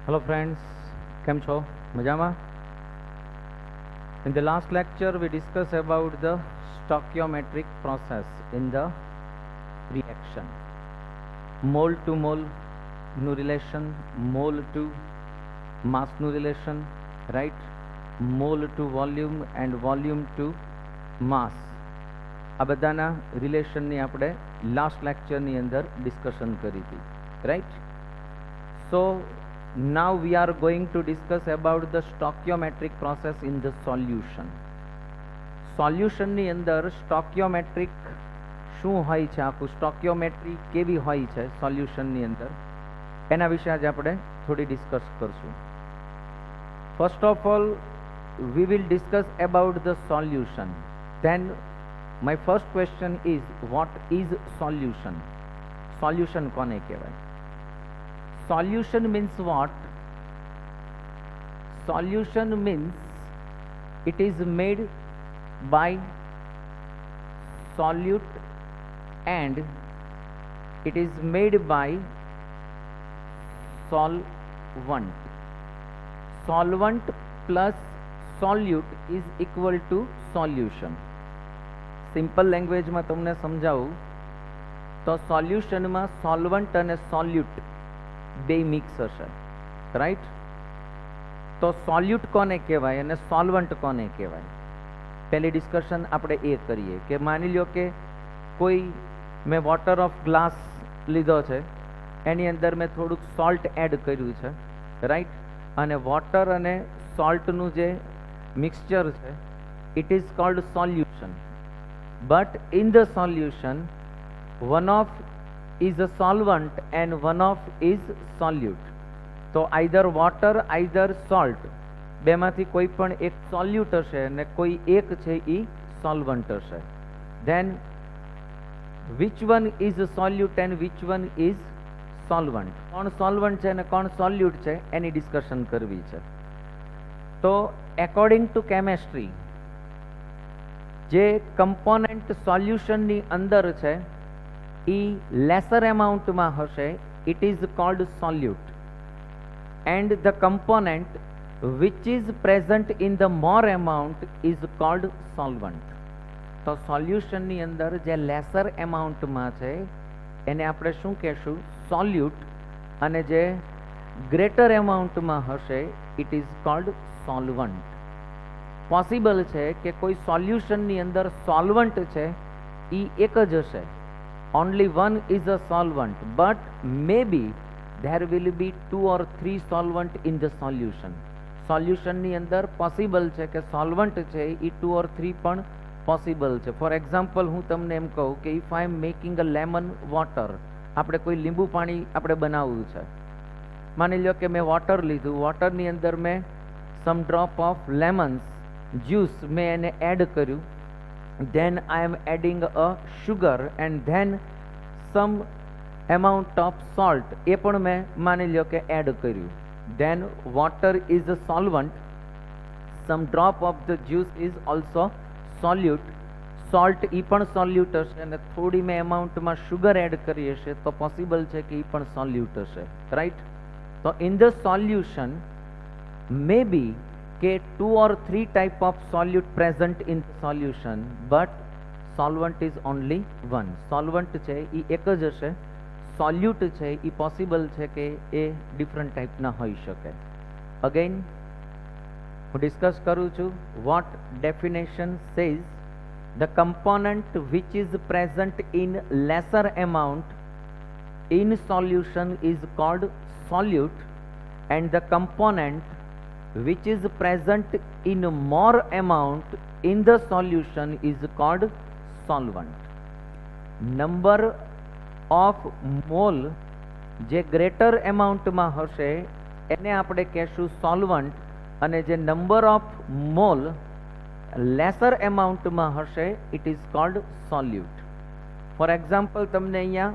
Hello friends, કેમ છો? મજામાં? In the last lecture we discussed about the stoichiometric process in the reaction. Mole to mole નું relation, mole to mass નું relation, right? Mole to volume and volume to mass. આ બધાના રિલેશનની આપણે last લેક્ચરની અંદર discussion કરી હતી, right? So now we are going to discuss about the stoichiometric process in the solution. Solution ની અંદર stoichiometric શું હોય છે, આખું stoichiometry કેવી હોય છે solution ની અંદર, એના વિશે આજે આપણે થોડી ડિસ્કસ કરશું. First of all, we will discuss about the solution. Then my first question is, what is solution? Solution કોને કહેવાય? Solution means what? Solution means it is made by solute and it is made by solvent. Solvent plus solute is equal to solution. Simple લેંગ્વેજમાં તમને સમજાવું તો સોલ્યુશનમાં solvent અને સોલ્યુટ બે mix હશે, રાઈટ? તો સોલ્યુટ કોને કહેવાય અને સોલ્વન્ટ કોને કહેવાય? પહેલી ડિસ્કશન આપણે એ કરીએ કે માની લ્યો કે કોઈ મેં વોટર ઓફ ગ્લાસ લીધો છે, એની અંદર મેં થોડુંક સોલ્ટ એડ કર્યું છે, રાઈટ? અને વોટર અને સોલ્ટનું જે મિક્સચર છે it is cold solution. But in the solution, one of is a solvent and one of is solute. So either water, either salt, બેમાંથી કોઈ પણ એક સોલ્યુટ હશે અને કોઈ એક છે એ સોલ્વન્ટ હશે. Then which one is a solute and which one is solvent? કોણ સોલ્વન્ટ છે અને કોણ સોલ્યુટ છે એની ડિસ્કશન કરવી છે. તો according to chemistry, જે કમ્પોનન્ટ સોલ્યુશનની અંદર છે એ લેસર એમાઉન્ટમાં હશે, it is called solute, and the component which is present in the more amount is called solvent. તો સોલ્યુશનની અંદર જે લેસર એમાઉન્ટમાં છે એને આપણે શું કહેશું? સોલ્યુટ. અને જે ગ્રેટર એમાઉન્ટમાં હશે it is called solvent. Possible છે કે કોઈ સોલ્યુશનની અંદર સોલ્વન્ટ છે એ એક જ હશે, only one is a solvent, but may be there will be 2 or 3 solvent in the solution. સોલ્યુશનની અંદર પોસિબલ છે કે સોલ્વન્ટ છે એ 2 or 3 પણ પોસિબલ છે. ફોર એક્ઝામ્પલ હું તમને એમ કહું કે if I M making a lemon water, આપણે કોઈ લીંબુ પાણી આપણે બનાવવું છે, માની લો કે મેં વોટર લીધું, વોટરની અંદર મેં સમ ડ્રોપ ઓફ લેમન્સ જ્યુસ મેં એને એડ કર્યું, then I am adding a sugar and then some amount of salt, એ પણ મેં માની લ્યો કે એડ કર્યું. then water is a solvent, some drop of the juice is also solute, salt એ પણ સોલ્યુટ હશે અને થોડી મેં એમાઉન્ટમાં શુગર એડ કરી હશે તો પોસિબલ છે કે એ પણ સોલ્યુટ હશે, રાઈટ? તો ઇન ધ સોલ્યુશન મે બી કે 2 or 3 type of solute present in the solution, but solvent is only one. solvent છે એ એક જ હશે, સોલ્યુટ છે એ પોસિબલ છે કે એ ડિફરન્ટ ટાઈપના હોઈ શકે. અગેન હું ડિસ્કસ કરું છું. What definition says the component which is present in lesser amount in solution is called solute and the component which is present in more amount in the solution is called solvent. Number of mole જે greater amount માં હશે એને આપણે કહેશું solvent, અને જે number of mole lesser amount માં હશે it is called solute. For example, તમને અહીંયા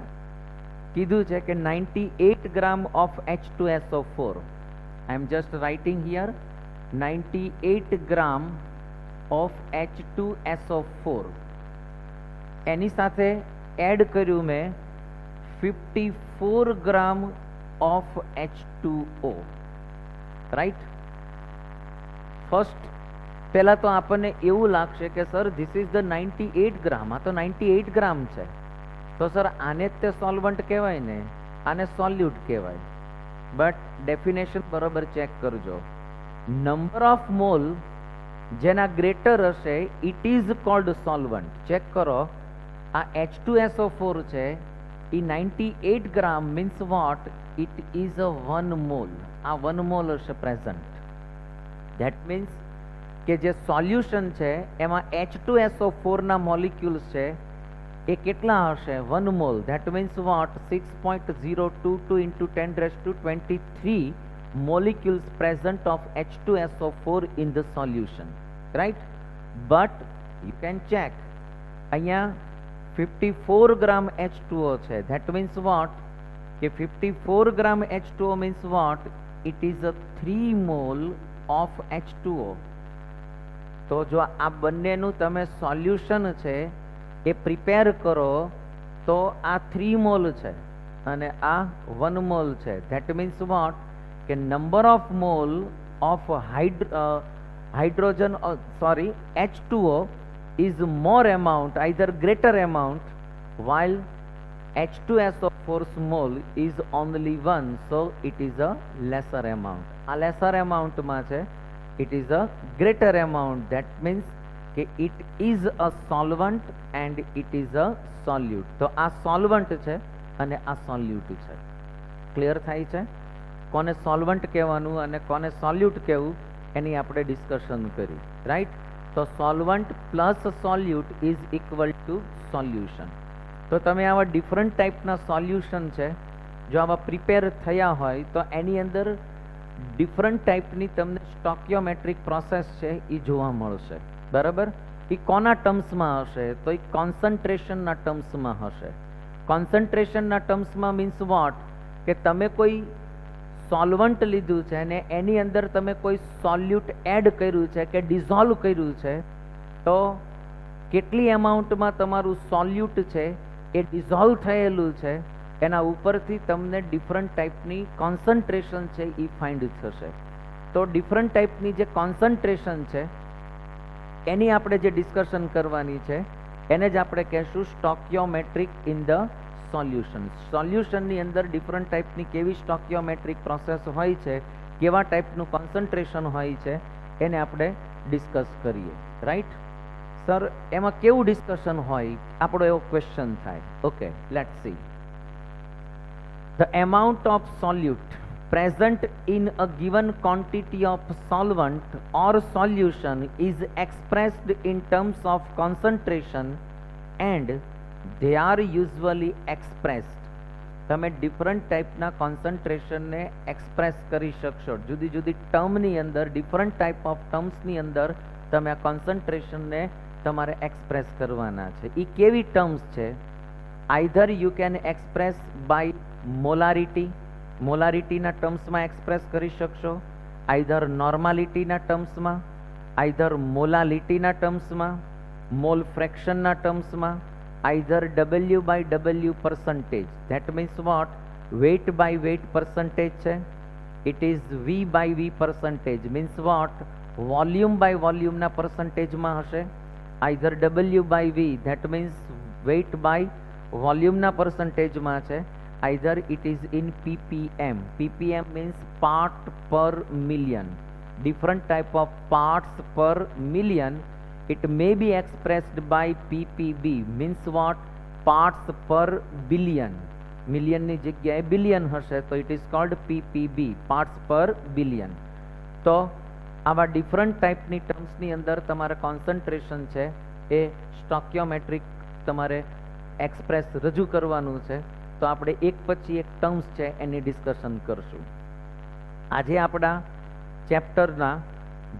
કીધું છે કે 98 gram of H2SO4. I am just writing here 98 gram of H2SO4. એની સાથે એડ કર્યું મેં 54 gram of H2O. Right. First પહેલાં તો આપણને એવું લાગશે કે સર ધીસ ઇઝ ધ 98 ગ્રામ, આ તો 98 ગ્રામ છે, તો સર આને જ તે સોલ્વન્ટ કહેવાય ને, આને સોલ્યુટ કહેવાય. બટ ડેફિનેશન બરાબર ચેક કરજો. નંબર ઓફ મોલ જેના ગ્રેટર હશે it is called solvent. Check કરો, આ H2SO4 છે એ 98 gram means what, it is a 1 mole. આ 1 મોલ હશે પ્રેઝન્ટ. ધેટ મીન્સ કે જે સોલ્યુશન છે એમાં H2SO4 ના મોલિક્યુલ્સ છે એ કેટલા હશે? 1 mall. That means vote, 6.022 into 10⁻23 molecules present of H2SO4 in the solution, right? But you can check, અહીંયા 54 ગ્રામ H2O છે. ધેટ મીન્સ વોટ, કે 54 ગ્રામ H2O means what? It is a 3 mole of H2O. તો જો આ બંનેનું તમે સોલ્યુશન છે એ prepare કરો તો આ 3 મોલ છે અને આ 1 મોલ છે. ધેટ મીન્સ વોટ, કે number of mall of H2O is more amount, either greater amount, while H2SO4's mole is only 1, so it is a lesser amount. આ lesser amount માં છે, it is a greater amount. That means કે it is a solvent and it is a solute. તો આ solvent છે અને આ solute છે. ક્લિયર થાય છે? કોને સોલ્વન્ટ કહેવાનું અને કોને સોલ્યુટ કહેવું એની આપણે ડિસ્કશન કરી, રાઈટ? તો solvent plus સોલ્યુટ is equal two solution. તો તમે આવા ડિફરન્ટ ટાઈપના સોલ્યુશન છે જો આવા પ્રિપેર થયા હોય તો એની અંદર ડિફરન્ટ ટાઈપની તમને સ્ટોકિયોમેટ્રિક પ્રોસેસ છે એ જોવા મળશે, બરાબર? એ કોના ટર્મ્સમાં હશે? તો એ કોન્સન્ટ્રેશનના ટર્મ્સમાં હશે. કોન્સન્ટ્રેશનના ટર્મ્સમાં મીન્સ વોટ, કે તમે કોઈ સોલ્વન્ટ લીધું છે અને એની અંદર તમે કોઈ સોલ્યુટ એડ કર્યું છે કે ડિઝોલ્વ કર્યું છે, તો કેટલી એમાઉન્ટમાં તમારું સોલ્યુટ છે એ ડિઝોલ્વ થયેલું છે એના ઉપરથી તમને ડિફરન્ટ ટાઈપની કોન્સન્ટ્રેશન છે એ ફાઇન્ડ થશે. તો ડિફરન્ટ ટાઈપની જે કોન્સન્ટ્રેશન છે એની આપણે જે ડિસ્કશન કરવાની છે એને જ આપણે કહેશું સ્ટોકિયોમેટ્રિક ઇન ધ સોલ્યુશન. સોલ્યુશનની અંદર ડિફરન્ટ ટાઈપની કેવી સ્ટોકિયોમેટ્રિક પ્રોસેસ હોય છે, કેવા ટાઈપનું કોન્સન્ટ્રેશન હોય છે એને આપણે ડિસ્કસ કરીએ, રાઈટ? સર એમાં કેવું ડિસ્કશન હોય આપણો એવો ક્વેશ્ચન થાય. Okay, let's see. The amount of solute present in a given quantity of solvent or solution is expressed in terms of concentration and they are usually expressed. તમે different ટાઈપના કોન્સન્ટ્રેશનને express કરી શકશો. જુદી જુદી ટર્મની અંદર, ડિફરન્ટ ટાઈપ ઓફ ટર્મ્સની અંદર તમે આ કોન્સન્ટ્રેશનને તમારે એક્સપ્રેસ કરવાના છે. એ કેવી ટર્મ્સ છે? Either you can express by molarity, મોલારિટીના ટર્મ્સમાં એક્સપ્રેસ કરી શકશો, આઈધર નોર્માલિટીના ટર્મ્સમાં, આઈધર મોલાલિટીના ટર્મ્સમાં, મોલ ફ્રેક્શનના ટર્મ્સમાં, either W/W percentage. That means what? Weight by weight percentage છે. It is V/V percentage means what? Volume by volume ના percentage માં હશે. Either W/V, that means weight by volume ના percentage માં છે. Either it is in ppm. ppm means part per million. Different type of parts per million. It may be expressed by ppb means what? Parts per billion. Million ની જગ્યાએ billion હશે તો it is called ppb, parts per billion. તો આવા different ટાઈપની ટર્મ્સની અંદર તમારે concentration છે એ સ્ટોકિયોમેટ્રિક તમારે એક્સપ્રેસ રજૂ કરવાનું છે. તો આપણે એક પછી એક ટર્મ્સ છે એની ડિસ્કશન કરશું. આજે આપણા ચેપ્ટરના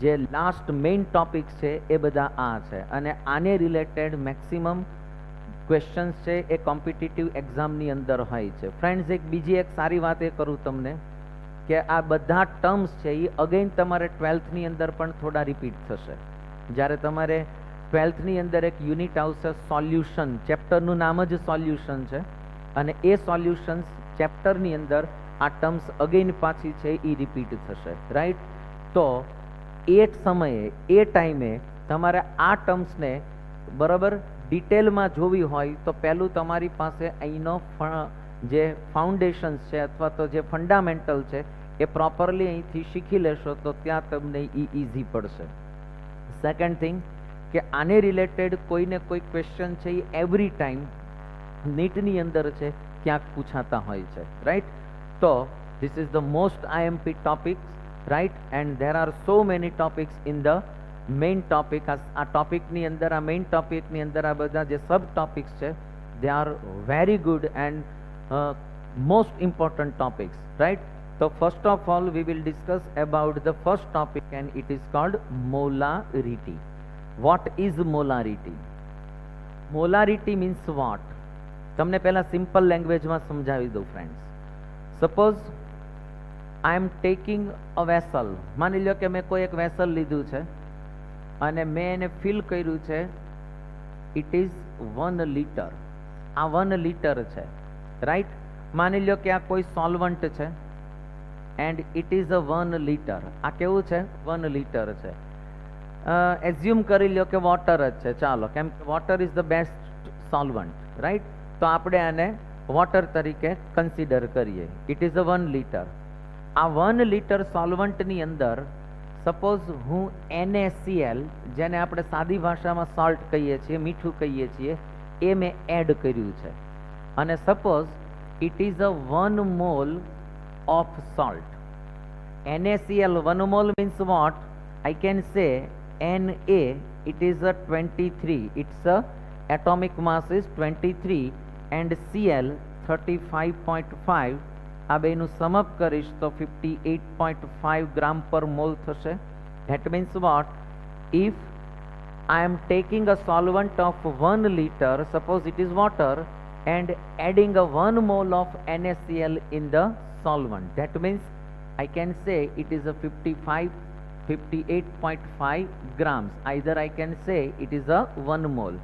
જે લાસ્ટ મેઇન ટોપિક છે એ બધા આ છે અને આને રિલેટેડ મેક્સિમમ ક્વેશ્ચન્સ છે એ કોમ્પિટિટિવ એક્ઝામની અંદર હોય છે. ફ્રેન્ડ્સ, એક બીજી એક સારી વાત એ કરું તમને કે આ બધા ટર્મ્સ છે એ અગેન તમારે 12થની અંદર પણ થોડા રિપીટ થશે. જ્યારે તમારે 12થની અંદર એક યુનિટ આવશે સોલ્યુશન, ચેપ્ટરનું નામ જ સોલ્યુશન છે અને એ સોલ્યુશન્સ ચેપ્ટરની અંદર આ ટર્મ્સ અગેન પાછી છે એ રિપીટ થશે, રાઈટ? તો એ સમયે એ ટાઈમે તમારે આ ટર્મ્સને બરાબર ડિટેલમાં જોવી હોય તો પહેલું તમારી પાસે અહીંનો જે ફાઉન્ડેશન્સ છે અથવા તો જે ફંડામેન્ટલ છે એ પ્રોપરલી અહીંથી શીખી લેશો તો ત્યાં તમને એ ઇઝી પડશે. સેકન્ડ થિંગ કે આને રિલેટેડ કોઈને કોઈ ક્વેશ્ચન છે એ એવરી ટાઈમ નીટની અંદર છે ક્યાંક પૂછાતા હોય છે, રાઈટ? તો this is the most IMP topics, right? And there are so many topics in the main topic. આ ટોપિકની અંદર, આ મેઇન ટોપિકની અંદર આ બધા જે સબ ટોપિક્સ છે they are very good and most important topics, right? So first of all we will discuss about the first topic and it is called molarity. What is molarity? Molarity means what? તમને પહેલા simple લેંગ્વેજમાં સમજાવી દઉં friends. Suppose I am taking a vessel. માની લો કે મેં કોઈ એક વેસલ લીધું છે અને મેં એને ફિલ કર્યું છે, ઇટ ઇઝ 1 લીટર. આ 1 લીટર છે, રાઈટ? માની લો કે આ કોઈ સોલ્વન્ટ છે and it is a 1 litre. આ કેવું છે? 1 લીટર છે. એઝ્યુમ કરી લો કે વોટર જ છે, ચાલો, કેમ કે water is the best solvent, right? તો આપણે આને વોટર તરીકે કન્સિડર કરીએ. It is a 1 litre. આ 1 લીટર સોલ્વન્ટની અંદર સપોઝ હું NaCl, જેને આપણે સાદી ભાષામાં સોલ્ટ કહીએ છીએ, મીઠું કહીએ છીએ, એ મેં એડ કર્યું છે. અને suppose it is a 1 mall of salt. NaCl 1 mole means what? I can say Na, it is a 23. Its atomic mass is 23 and Cl 35.5. આ બેનું સમ અપ કરીશ તો 58.5 ગ્રામ પર મોલ થશે. That means what? If I am taking a solvent of 1 liter, suppose it is water, and adding a 1 mole of NaCl in the solvent, that means I can say it is a 58.5 grams. Either I can say it is a 1 mole.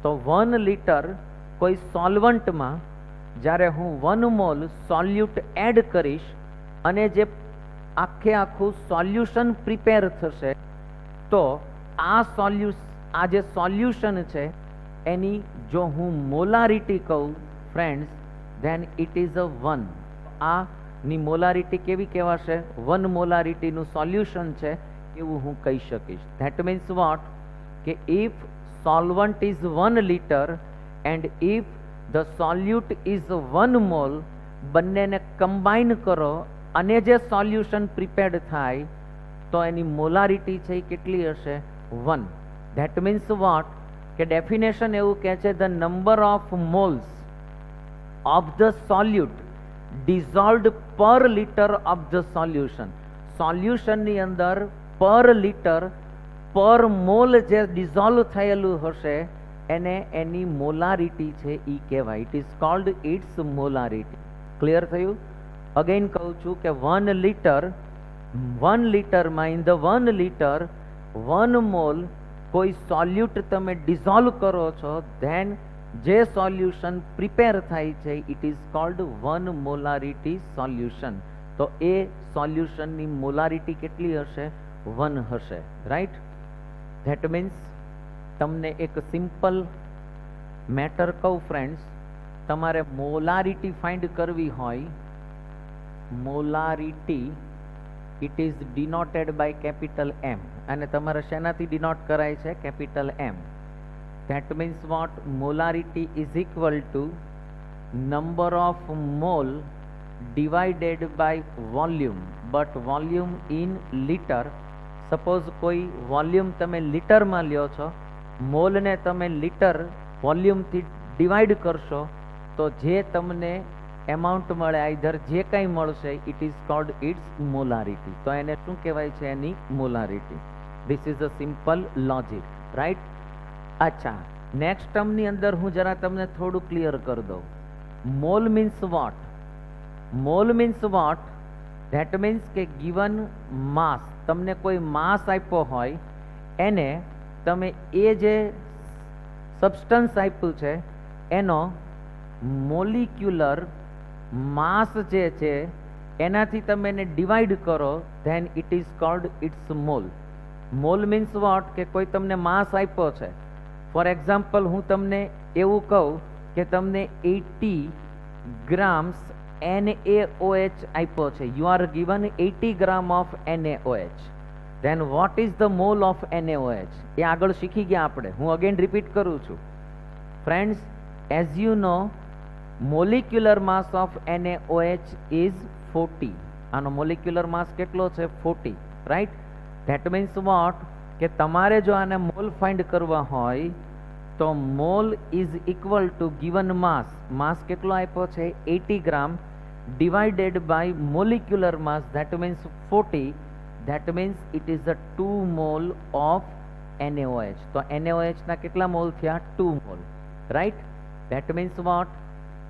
તો 1 litre કોઈ સોલ્વન્ટમાં જ્યારે હું 1 mall સોલ્યુટ add કરીશ અને જે આખે આખું solution prepare થશે તો આ જે સોલ્યુશન છે એની જો હું મોલારિટી કહું friends, than it is a 1. આની મોલારિટી કેવી કહેવાશે? 1 મોલારિટીનું સોલ્યુશન છે એવું હું કહી શકીશ. That means what? કે if solvent is 1 litre and if the solute is 1 mole, બંનેને કમ્બાઈન કરો અને જે સોલ્યુશન પ્રિપેર્ડ થાય તો એની મોલારિટી છે એ કેટલી હશે? 1. That means what? કે ડેફિનેશન એવું કહે છે the number of moles of the solute dissolved per liter of the solution. સોલ્યુશનની અંદર પર લીટર પર મોલ જે ડિઝોલ્વ થયેલું હશે એને એની મોલારિટી છે એ કહેવાય. It is called it's molarity. Clear થયું? અગેન કહું છું કે 1 લીટરમાં ઇન ધ 1 લીટર 1 મોલ કોઈ સોલ્યુટ તમે ડિઝોલ્વ કરો છો, ધેન જે સોલ્યુશન પ્રિપેર થાય છે it is cold 1 molarity solution. તો એ સોલ્યુશનની મોલારિટી કેટલી હશે? 1 હશે, રાઈટ? ધેટ મીન્સ તમને એક સિમ્પલ મેટર કહું ફ્રેન્ડ્સ, તમારે મોલારિટી ફાઇન્ડ કરવી હોય, molarity it is denoted by capital M. અને તમારે શેનાથી ડિનોટ કરાય છે? Capital M. That means what? Molarity is equal to number of mole divided by volume, but volume in liter. Suppose કોઈ volume તમે લીટરમાં લ્યો છો, મોલને તમે લીટર વોલ્યુમથી ડિવાઈડ કરશો તો જે તમને એમાઉન્ટ મળે, આઈધર જે કંઈ મળશે, it is called it's molarity. તો એને શું કહેવાય છે? એની molarity. This is a simple logic, right? અચ્છા, નેક્સ્ટ ટર્મની અંદર હું જરા તમને થોડું ક્લિયર કરી દઉં. Mole means what? Mole means what? That means કે ગિવન માસ, તમને કોઈ માસ આપ્યો હોય એને તમે એ જે સબસ્ટન્સ આપ્યું છે એનો મોલિક્યુલર માસ જે છે એનાથી તમે એને ડિવાઈડ કરો, then it is called it's mole. Mole means what, કે કોઈ તમને માસ આપ્યો છે. ફોર એક્ઝામ્પલ હું તમને એવું કહું કે તમને 80 ગ્રામ્સ NaOH આપ્યો છે. You are given 80 gram of NaOH. Than what is the mall of NaOH? એ આગળ શીખી ગયા આપણે. હું અગેન રિપીટ કરું છું. Friends, as you know, molecular mass of NaOH is 40. આનો મોલિક્યુલર માસ કેટલો છે? 40, રાઈટ? ધેટ મીન્સ વોટ, કે તમારે જો આને મોલ ફાઇન્ડ કરવા હોય તો mole is equal to given mass. Mass કેટલો આપ્યો છે? 80 ગ્રામ divided by molecular mass, that means 40. That means it is a 2 mole of NaOH. તો NaOH ના કેટલા મોલ થયા? 2 mall, right? That means what?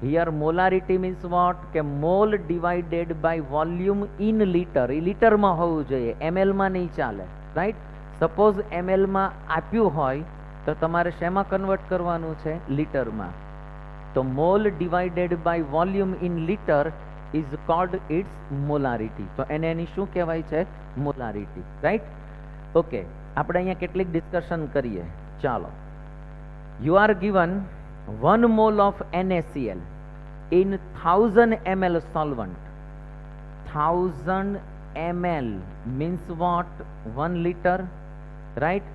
Here molarity means what? કે mole divided by volume in liter. એ લિટરમાં હોવું જોઈએ, ml માં નહીં ચાલે, right? સપોઝ ml માં આપ્યું હોય તો તમારે શેમાં કન્વર્ટ કરવાનું છે? લિટરમાં. તો mole divided by volume in litre is called it's molarity. તો એને એની શું કહેવાય છે? Molarity, right? ઓકે, આપણે અહીંયા કેટલીક ડિસ્કશન કરીએ. ચાલો. You are given 1 mall of NaCl in 1000 ml solvent. 1000 ml means what? 1 liter, right?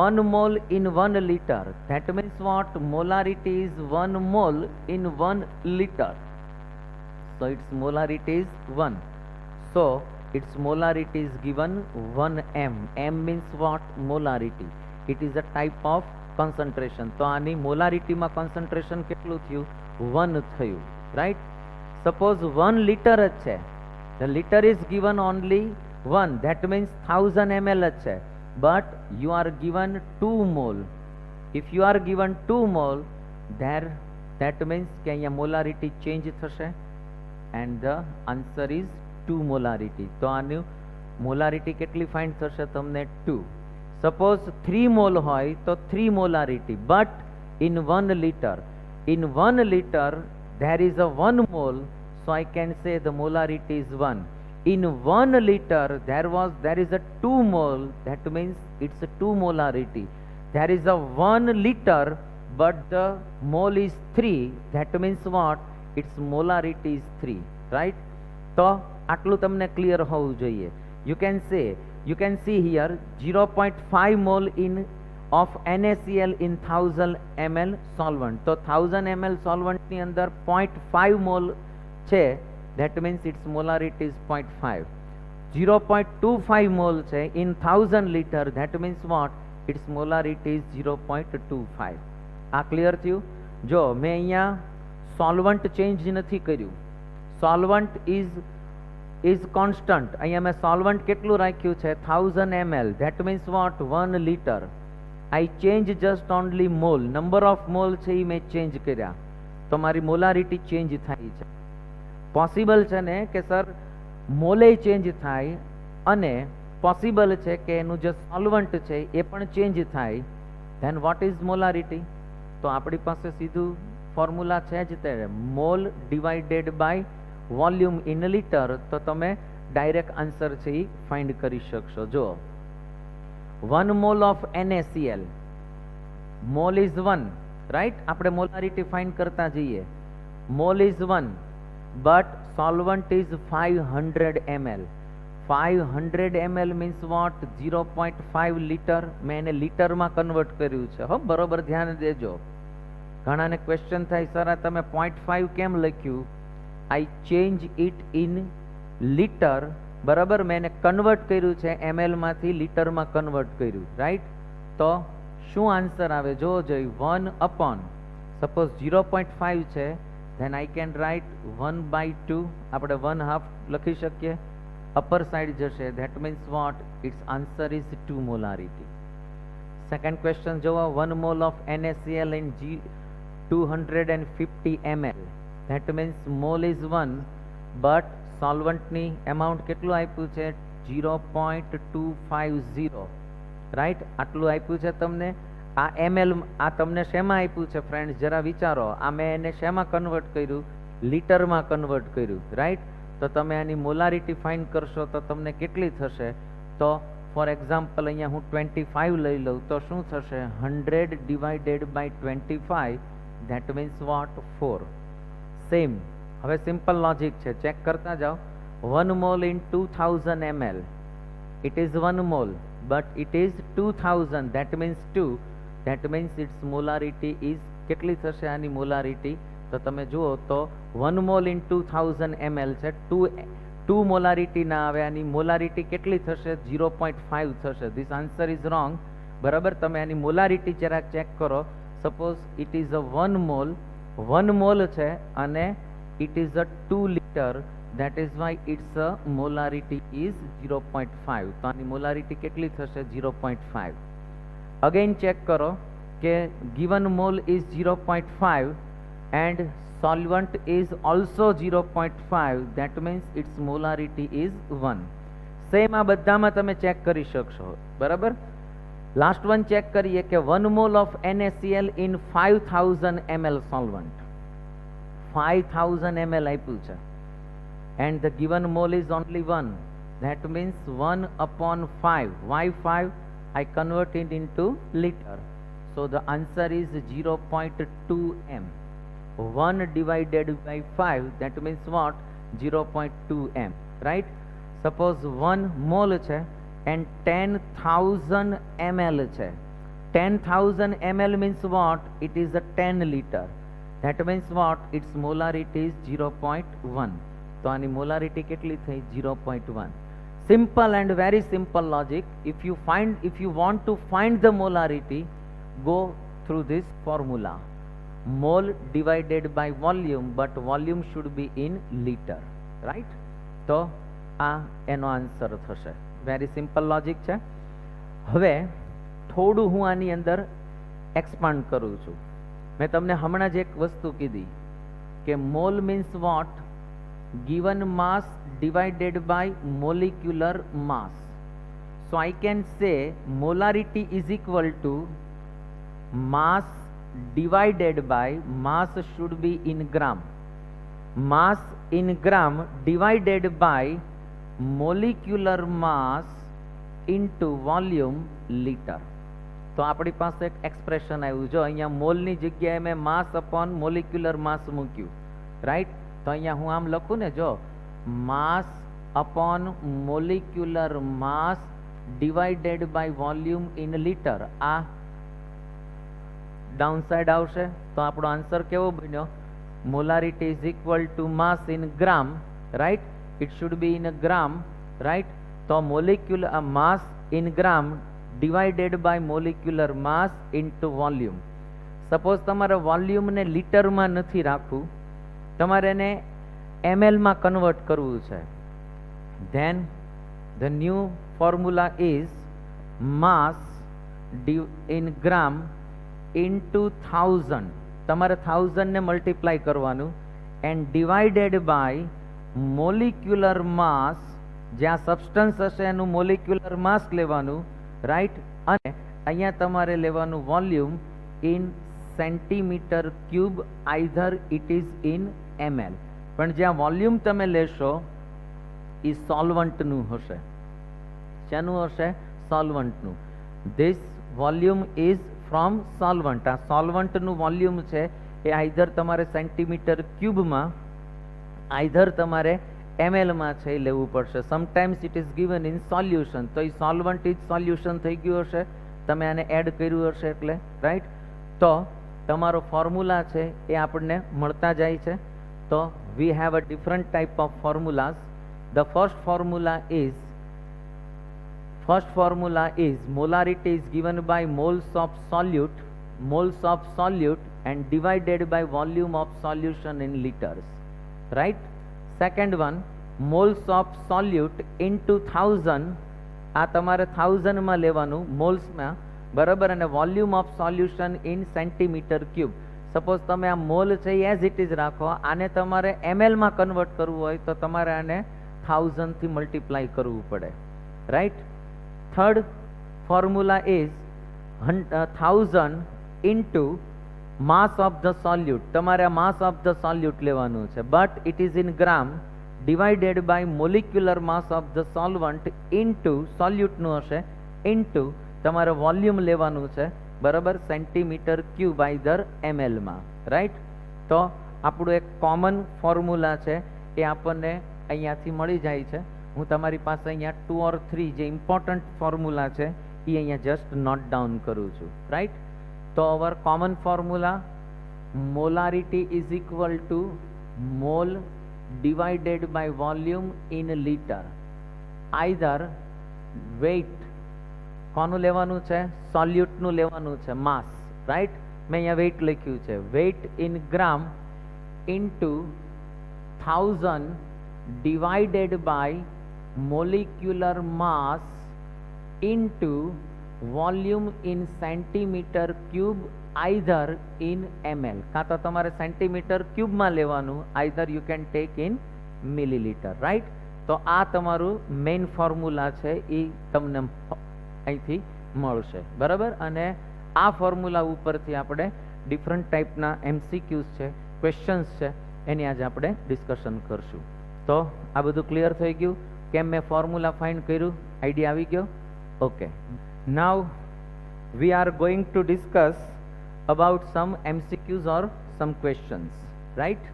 1 mole in 1 liter. That means what? Molarity is 1 mole in 1 liter. So its molarity is 1. So its molarity is given 1 m. M means what? Molarity. It is a type of concentration. તો આની molarity માં concentration કેટલું થયું? 1 થયું, right? Suppose 1 liter જ છે. The liter is given only 1. That means 1000 ml જ છે. But you are given 2 mole. If you are given 2 mole, there that means કે અહીંયા molarity change થશે and the answer is 2 molarity. તો આનું molarity કેટલી find થશે તમને? 2. Suppose 3 mole હોય તો 3 molarity, but in 1 liter. In 1 liter there is a 1 mole, so I can say the molarity is 1. In 1 liter there is a 2 mole, that means it's a 2 molarity. There is a 1 liter but the mole is 3, that means what? Its molarity is 3, right? તો આટલું તમને clear હોવું જોઈએ. You can see here 0.5 mole of NaCl in 1000 ml solvent. તો 1000 ml solvent ની અંદર 0.5 mole છે. That means its molarity is 0.5. 0.25 mole છે in 1000 liter. That means what? Its molarity is 0.25. આ ક્લિયર થયું? જો મેં અહીંયા સોલ્વન્ટ ચેન્જ નથી કર્યું. Solvent is constant. અહીંયા મેં સોલ્વન્ટ કેટલું રાખ્યું છે? 1000 ml. That means what? 1 liter. I change just only mole. Number of mole છે એ મેં ચેન્જ કર્યા, તો મારી મોલારિટી ચેન્જ થાય છે. પોસિબલ છે ને કે સર મોલે ચેન્જ થાય અને પોસિબલ છે કે એનું જે સોલ્વન્ટ છે એ પણ ચેન્જ થાય. Then what is molarity? તો આપણી પાસે સીધું ફોર્મ્યુલા છે જ તે, mole divided by volume in litre. તો તમે ડાયરેક્ટ આન્સર છે એ ફાઇન્ડ કરી શકશો. જો 1 mall of NaCl, mall is 1, right? આપણે મોલારિટી ફાઇન્ડ કરતા જઈએ. Mall is 1 but solvent is 500 ml. 500 ml means what? 0.5 liter. મેં એને લિટરમાં કન્વર્ટ કર્યું છે. હો, બરોબર ધ્યાન દેજો. ઘણાને ક્વેશ્ચન થાય, સર આ તમે 0.5 કેમ લખ્યું? આઈ ચેન્જ ઇટ ઇન લિટર. બરાબર, મેં એને કન્વર્ટ કર્યું છે, ml માંથી લિટરમાં કન્વર્ટ કર્યું, રાઈટ? તો શું આન્સર આવે? જો 1 upon સપોઝ 0.5 છે, then I can write 1/2. આપણે 1/2 લખી શકીએ. અપર સાઈડ જશે. That means what? Its answer is 2 molarity. Second question જોવો. 1 mole of NaCl in 250 ml. That means mole is 1 but solvent ની amount કેટલું આપ્યું છે? 0.250, રાઈટ? આટલું આપ્યું છે તમને. આ ml આ તમને શેમાં આપ્યું છે ફ્રેન્ડ્સ? જરા વિચારો. આ મેં એને શેમાં કન્વર્ટ કર્યું? લીટરમાં કન્વર્ટ કર્યું, રાઈટ? તો તમે આની મોલારિટી ફાઇન્ડ કરશો તો તમને કેટલી થશે? તો ફોર એક્ઝામ્પલ અહીંયા હું 25 લઈ લઉં તો શું થશે? 100 divided by 25, that means what? 4. Same, હવે સિમ્પલ લોજિક છે, ચેક કરતા જાઓ. 1 mole in 2000 ml, it is 1 mole, but it is 2000, that means 2, that means its molarity is કેટલી થશે આની મોલારિટી? તો તમે જુઓ તો 1 મોલ ઇન 2000 ml છે, 2 મોલારિટી ના આવે, આની મોલારિટી કેટલી થશે? 0.5 થશે. This answer is wrong. બરાબર, તમે આની મોલારિટી જરાક ચેક કરો. Suppose it is a 1 mall, 1 mall છે અને it is a 2 litre, that is why its molarity is 0.5. તો આની મોલારિટી કેટલી થશે? 0.5. અગેન ચેક કરો કે given mole is 0.5 and solvent is also 0.5, that means its molarity is 1. Same આ બધામાં તમે ચેક કરી શકશો. બરાબર, લાસ્ટ વન ચેક કરીએ કે 1 mole of NaCl in 5000 ml solvent, 5000 ml આપ્યું છે and the given mole is only 1, that means 1 upon 5. Why 5? I convert it into liter, so the answer is 0.2 m. 1 divided by 5, that means what? 0.2 m, right? Suppose 1 mole છે and 10,000 ml છે. 10,000 ml means what? It is a 10 liter, that means what? Its molarity is 0.1. તો આની molarity કેટલી થઈ? 0.1. Simple and very simple logic. If you want to find the molarity, go through this formula. Mole divided by volume, but volume should be in litre, right? તો આ એનો answer થશે. Very simple logic છે. હવે થોડું હું આની અંદર એક્સપાન્ડ કરું છું. મેં તમને હમણાં જ એક વસ્તુ કીધી કે mall means vote? Given mass divided by molecular mass. So I can say molarity is equal to mass divided by, mass should be in gram, mass in gram divided by molecular mass into volume liter. તો આપણી પાસે એક expression આવ્યું. જો અહીંયા મોલની જગ્યાએ મેં માસ upon molecular માસ મૂક્યું, રાઈટ? તો અહીંયા હું આમ લખું ને, જો mass upon molecular mass divided by volume in litre, આ ડાઉન સાઇડ આવશે. તો આપણો આન્સર કેવો બન્યો? Molarity is equal to mass in gram, right? It should be in gram, right? તો molecular mass in gram divided by molecular mass into volume. Suppose તમારે વોલ્યુમને લીટરમાં નથી રાખવું, તમારે એને ml માં કન્વર્ટ કરવું છે, then the new formula is mass in gram into 1000. તમારે 1000 ને મલ્ટીપ્લાય કરવાનું and divided by molecular mass, જ્યાં સબસ્ટન્સ હશે એનું મોલિક્યુલર માસ લેવાનું, રાઈટ? અને અહીંયા તમારે લેવાનું volume in centimetre cube, either it is in ml. પણ જ્યાં વોલ્યુમ તમે લેશો એ સોલ્વન્ટનું હશે. શાનું હશે? સોલ્વન્ટનું. This volume is from solvent. આ સોલ્વન્ટનું વોલ્યુમ છે એ આઈધર તમારે સેન્ટીમીટર ક્યુબમાં, આઈધર તમારે ml માં છે એ લેવું પડશે. Sometimes it is given in solution, તો એ સોલ્વન્ટ ઇઝ સોલ્યુશન થઈ ગયું હશે, તમે આને એડ કર્યું હશે એટલે, રાઈટ? તો તમારો ફોર્મ્યુલા છે એ આપણને મળતા જાય છે. તો we have a different type of formulas. The first formula is molarity is given by moles of solute and divided by volume of solution in liters, right? Second one, moles of solute into 1000. આ તમારે 1000 માં લેવાનું, મોલ્સમાં, બરાબર? અને volume of solution in centimetre cube. Suppose તમે આ mall છે as it is રાખો, આને તમારે ml માં કન્વર્ટ કરવું હોય તો તમારે આને 1000 થી મલ્ટીપ્લાય કરવું પડે, right? Third formula is 1000 into mass of the solute, તમારે માસ ઓફ ધ સોલ્યુટ લેવાનું છે, but it is in gram divided by molecular mass of the solvent into, સોલ્યુટનું હશે, ઇન્ટુ તમારે વોલ્યુમ લેવાનું છે, બરાબર, સેન્ટીમીટર ક્યુબ આઈધર એમએલમાં, રાઈટ. તો આપણું એક કોમન ફોર્મ્યુલા છે એ આપણને અહીંયાથી મળી જાય છે. હું તમારી પાસે અહીંયા 2 or 3 જે ઇમ્પોર્ટન્ટ ફોર્મ્યુલા છે એ અહીંયા જસ્ટ નોટ ડાઉન કરું છું, રાઈટ. તો our common formula, molarity is equal to mole divided by volume in liter, either weight, કોનું લેવાનું છે, સોલ્યુટનું લેવાનું છે, માસ, રાઈટ. મેં અહીંયા વેઇટ લખ્યું છે, weight in gram into 1000 divided by molecular mass into volume in centimeter cube either in ml. કાં તો તમારે સેન્ટીમીટર ક્યુબમાં લેવાનું, either you can take in milliliter, right. તો આ તમારું મેઇન ફોર્મ્યુલા છે એ તમને અહીંથી મળશે, બરાબર. અને આ ફોર્મ્યુલા ઉપરથી આપણે ડિફરન્ટ ટાઈપના MCQs છે, ક્વેશ્ચન્સ છે, એની આજે આપણે ડિસ્કશન કરશું. તો આ બધું ક્લિયર થઈ ગયું? કેમ મેં ફોર્મ્યુલા ફાઇન્ડ કર્યું, આઈડિયા આવી ગયો? Okay. Now we are going to discuss about some MCQs or some questions, right.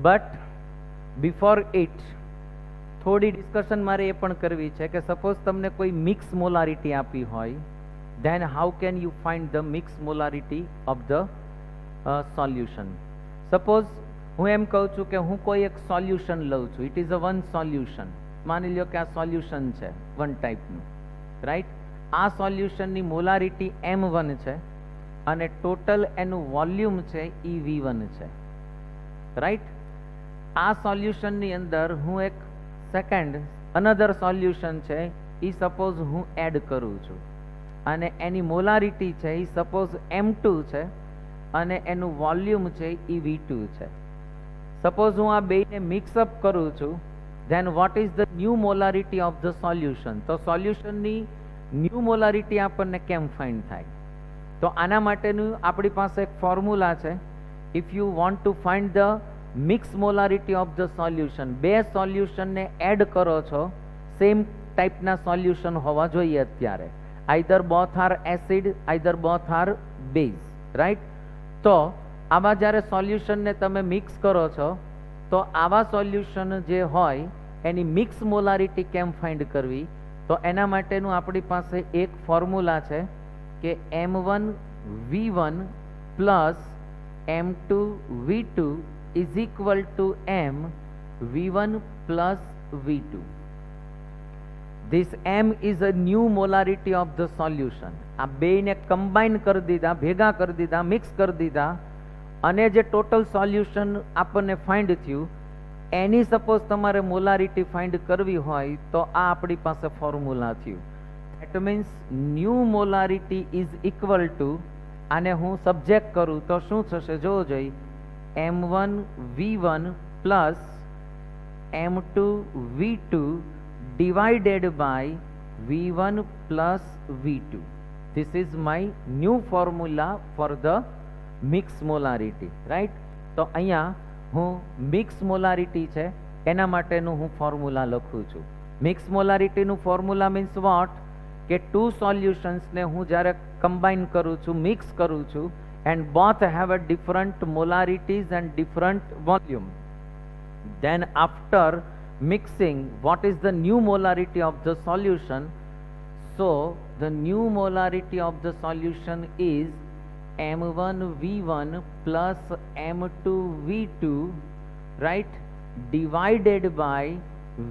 But before it, થોડી ડિસ્કશન મારે એ પણ કરવી છે કે સપોઝ તમને કોઈ મિક્સ મોલારિટી આપી હોય, then how can you find the mixed molarity of the solution? Suppose હું એમ કહું છું કે હું કોઈ એક સોલ્યુશન લઉં છું, it is a one solution, માની લો કે આ સોલ્યુશન છે વન ટાઈપનું, રાઈટ. આ સોલ્યુશનની મોલારિટી M1 છે અને ટોટલ એનું વોલ્યુમ છે એ V1 છે, રાઈટ. આ સોલ્યુશનની અંદર હું એક સેકન્ડ અનધર સોલ્યુશન છે એ સપોઝ હું એડ કરું છું અને એની મોલારિટી છે એ સપોઝ M2 છે અને એનું વોલ્યુમ છે એ V2 છે. સપોઝ હું આ બેને મિક્સઅપ કરું છું, than what is the new molarity of the solution? તો સોલ્યુશનની ન્યૂ મોલારિટી આપણને કેમ ફાઇન્ડ થાય? તો આના માટેનું આપણી પાસે એક ફોર્મ્યુલા છે. If you want to find the mix molarity of the solution, બે સોલ્યુશનને એડ કરો છો, સેમ ટાઈપના સોલ્યુશન હોવા જોઈએ અત્યારે, either both are acid, either both are base, right. તો આવા જ્યારે સોલ્યુશનને તમે મિક્સ કરો છો તો આવા સોલ્યુશન જે હોય એની મિક્સ મોલારિટી કેમ ફાઇન્ડ કરવી? તો એના માટેનું આપણી પાસે એક ફોર્મ્યુલા છે કે M1 V1 plus M2 V2 is equal to M V1 plus V2. This M is a new molarity of the solution. આ બેને કમ્બાઈન કરી દીધા, ભેગા કરી દીધા, મિક્સ કરી દીધા અને જે ટોટલ સોલ્યુશન આપણને ફાઇન્ડ થયું એની સપોઝ તમારે મોલારિટી ફાઇન્ડ કરવી હોય તો આ આપણી પાસે ફોર્મ્યુલા થયું. That means new molarity is equal to, આને હું સબ્જેક્ટ કરું તો શું થશે જોવો જોઈએ, M1 V1 plus M2 V2 divided by V1 plus V2. This is my new formula for the mixed molarity, right? તો અહીંયા હું મિક્સ મોલારિટી છે એના માટેનું હું ફોર્મ્યુલા લખું છું. મિક્સ મોલારિટીનું ફોર્મ્યુલા મીન્સ વોટ? કે ટુ સોલ્યુશન્સને હું જ્યારે કમ્બાઈન કરું છું, મિક્સ કરું છું, and both have a different molarities and different volume. Then after mixing, what is the new molarity of the solution? So the new molarity of the solution is M1 V1 plus M2 V2, right, divided by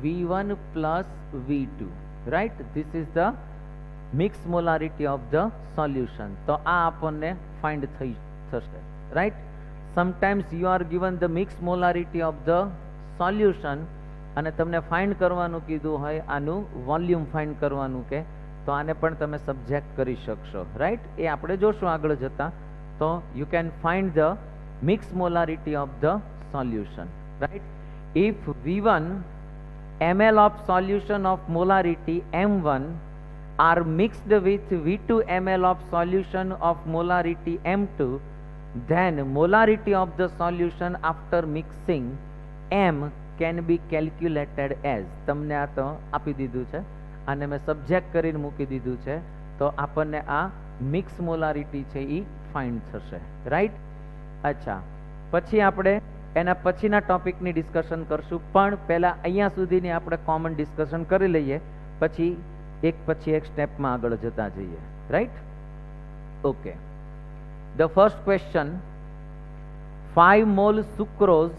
V1 plus V2, right. This is the mixed molarity of the solution. તો આ આપણને find થઈ થશે, right. Sometimes you are given the mixed molarity of the solution અને તમને find કરવાનું કીધું હોય આનું વોલ્યુમ ફાઇન્ડ કરવાનું કે તો આને પણ તમે સબ્જેક્ટ કરી શકશો, રાઈટ. એ આપણે જોશું આગળ જતા. તો you can find the mixed molarity of the solution, right. If V1 ml of solution of molarity M1 are mixed with V2 ml of solution of molarity M2, then molarity of the solution after mixing m can be calculated as, તમને આ તો આપી દીધું છે, આને મેં subject કરીને મૂકી દીધું છે, તો આપણને આ મિક્સ મોલારિટી છે એ ફાઇન્ડ થશે, રાઈટ. અચ્છા, પછી આપણે એના પછીના ટોપિકની ડિસ્કશન કરશું, પણ પહેલાં અહીંયા સુધીની આપણે કોમન ડિસ્કશન કરી લઈએ, પછી એક સ્ટેપમાં આગળ જતા જઈએ, right. Okay, the first question, 5 mall sucrose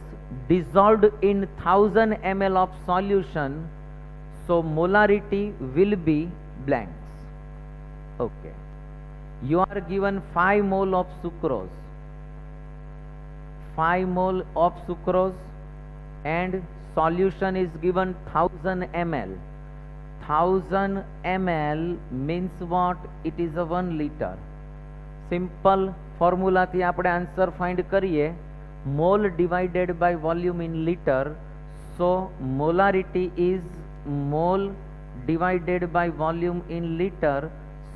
dissolved in 1000 ml of solution, so molarity will be blanks. Okay, you are given 5 mole of sucrose, 5 mole of sucrose, and solution is given 1000 ml. 1000 ml means what? It is a 1 liter. Simple formula થી આપણે answer find કરીએ, mole divided by volume in liter, so molarity is mole divided by volume in liter,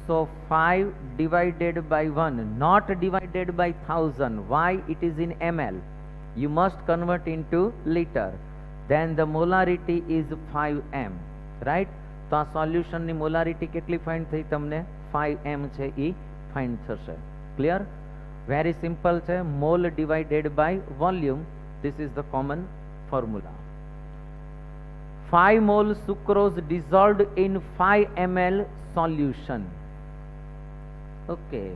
so 5 divided by 1, not divided by 1000. Why? It is in ml, you must convert into liter, then the molarity is 5m, right. તો આ સોલ્યુશનની molarity કેટલી find થઈ? તમને 5m છે એ find થશે. Clear? Very simple છે, mole divided by volume, this is the common formula. 5 mole sucrose dissolved in 5 ml solution. Okay,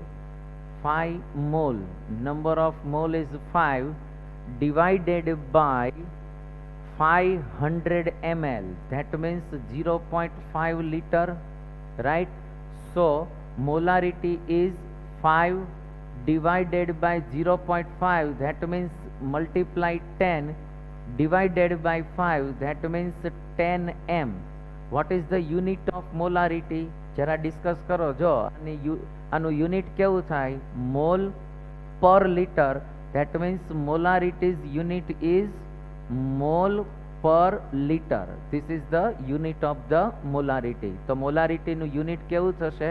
5 mole, number of mole is 5 divided by 500 ml, that means 0.5 liter, right. So molarity is 5 divided by 0.5, that means multiply 10 divided by 5, that means 10m. What is the unit of molarity? જરા discuss કરો. જો આનું unit કેવું થાય? Mall પર litre, that means molarity's unit is mole per liter. This is the unit of the molarity. તો મોલારિટીનું unit કેવું થશે?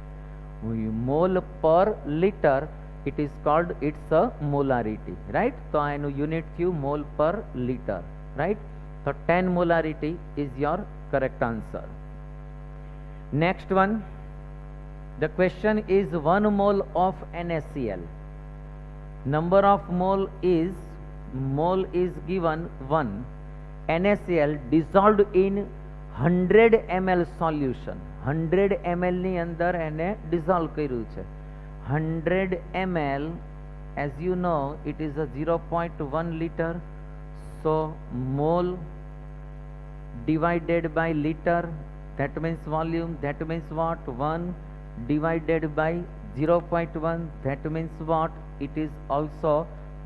મોલ પર litre, it is called, it's a molarity, right. તો આ એનું યુનિટ થયું મોલ પર લિટર, right. તો 10 molarity is your correct answer. Next one, the question is 1 mole of NaCl. Number of mole is given 1. NaCl dissolved in 100 ml solution. 100 ml ની અંદર એને dissolve કર્યું છે. 100 ml, as you know, it is a 0.1 liter, so mole divided by liter, that means volume, that means what? 1 divided by 0.1, that means what? It is also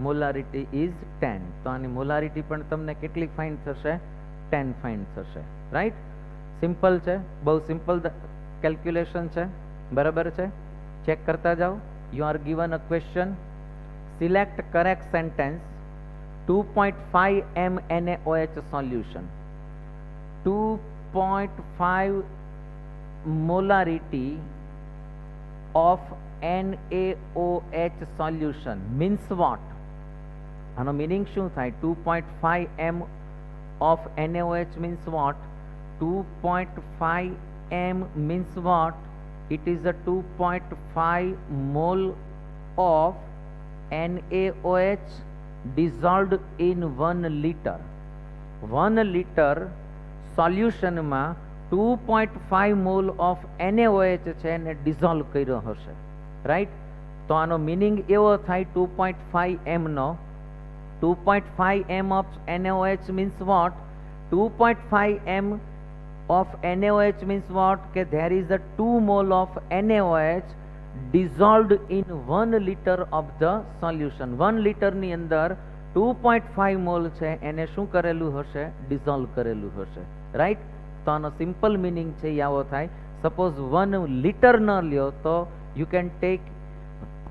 molarity is 10. તો આની molarity પણ તમને કેટલી find થશે? 10 find થશે, right. Simple છે, બહુ simple calculation છે, બરાબર છે. ચેક કરતા જાઓ. You are given a question, select correct sentence. 2.5 m NaOH solution, 2.5 molarity of NaOH solution means what? આનો મિનિંગ શું થાય? 2.5 m of NaOH means what? 2.5 m means what? It is a 2.5 mole of NaOH dissolved in 1 liter. 1 liter solution માં 2.5 mole of NaOH છે એને dissolve કર્યો હશે, right. તો આનો મિનિંગ એવો થાય 2.5 m no. 2.5 m of NaOH means what? 2.5 m of NaOH means what? કે there is a 2 mole of NaOH dissolved in 1 liter of the solution. 1 liter ની અંદર 2.5 mole છે એને શું કરેલું હશે? ડિઝોલ્વ કરેલું હશે, રાઈટ. તો આનો સિમ્પલ મિનિંગ છે એ આવો થાય. સપોઝ 1 liter ન લ્યો તો you can take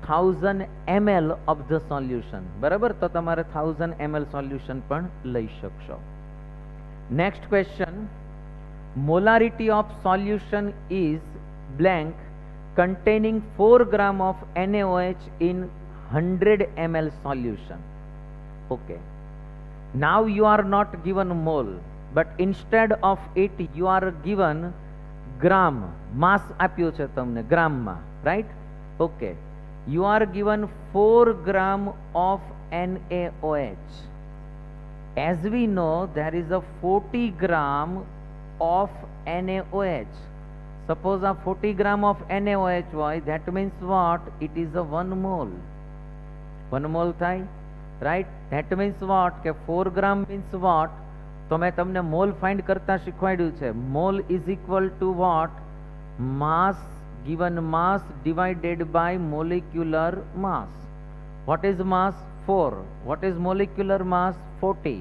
1000 ml of the solution, બરાબર. તો તમારે 1000 ml solution પણ લઈ શકશો. Next question, molarity of solution is blank containing 4 gram of NaOH in 100 ml solution. Okay. Now you are not given mole, but instead of it you are given gram. Mass આપ્યો છે તમને ગ્રામમાં, right? Okay. You are given 4 gram of NaOH. As we know, there is a 40 gram of NaOH. Suppose a 40 gram of NaOH હોય, that means what? It is a 1 mole. 1 mole થાય, right? That means what? કે 4 gram means what? તો મેં તમને mall find કરતા શીખવાડ્યું છે. Mall is equal to what? Mass, given mass divided by molecular mass. What is mass? 4. What is molecular mass? 40.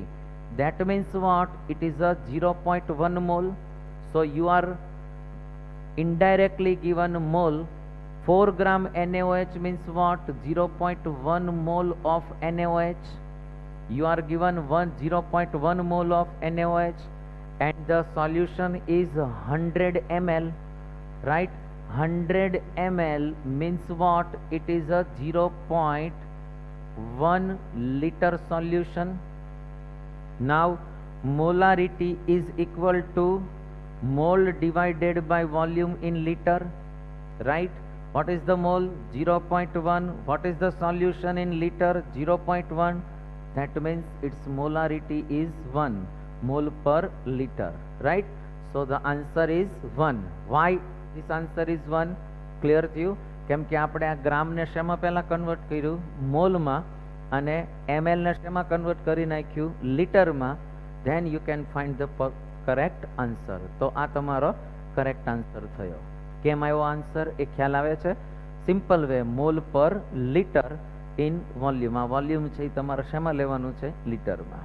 That means what? It is a 0.1 mole. So you are indirectly given mole. 4 gram NaOH means what? 0.1 mole of NaOH. You are given 0.1 mole of NaOH, and the solution is 100 ml, right? 100 ml means what? It is a 0.1 liter solution. Now molarity is equal to mole divided by volume in liter, right? What is the mole? 0.1. What is the solution in liter? 0.1. That means its molarity is 1 mole per liter, right? So the answer is 1. Why this answer is 1? Clear to you? કેમ કે આપણે આ ગ્રામને શેમાં પહેલા convert કર્યું? મોલમાં, અને ml ને શેમાં કન્વર્ટ કરી નાખ્યું? લિટરમાં. Then you can find the correct answer. તો આ તમારો કરેક્ટ આન્સર થયો. કેમ આવ્યો આન્સર એ ખ્યાલ આવે છે? સિમ્પલ વે, મોલ પર લિટર in volume. આ વોલ્યુમ છે એ તમારે શેમાં લેવાનું છે? લિટરમાં.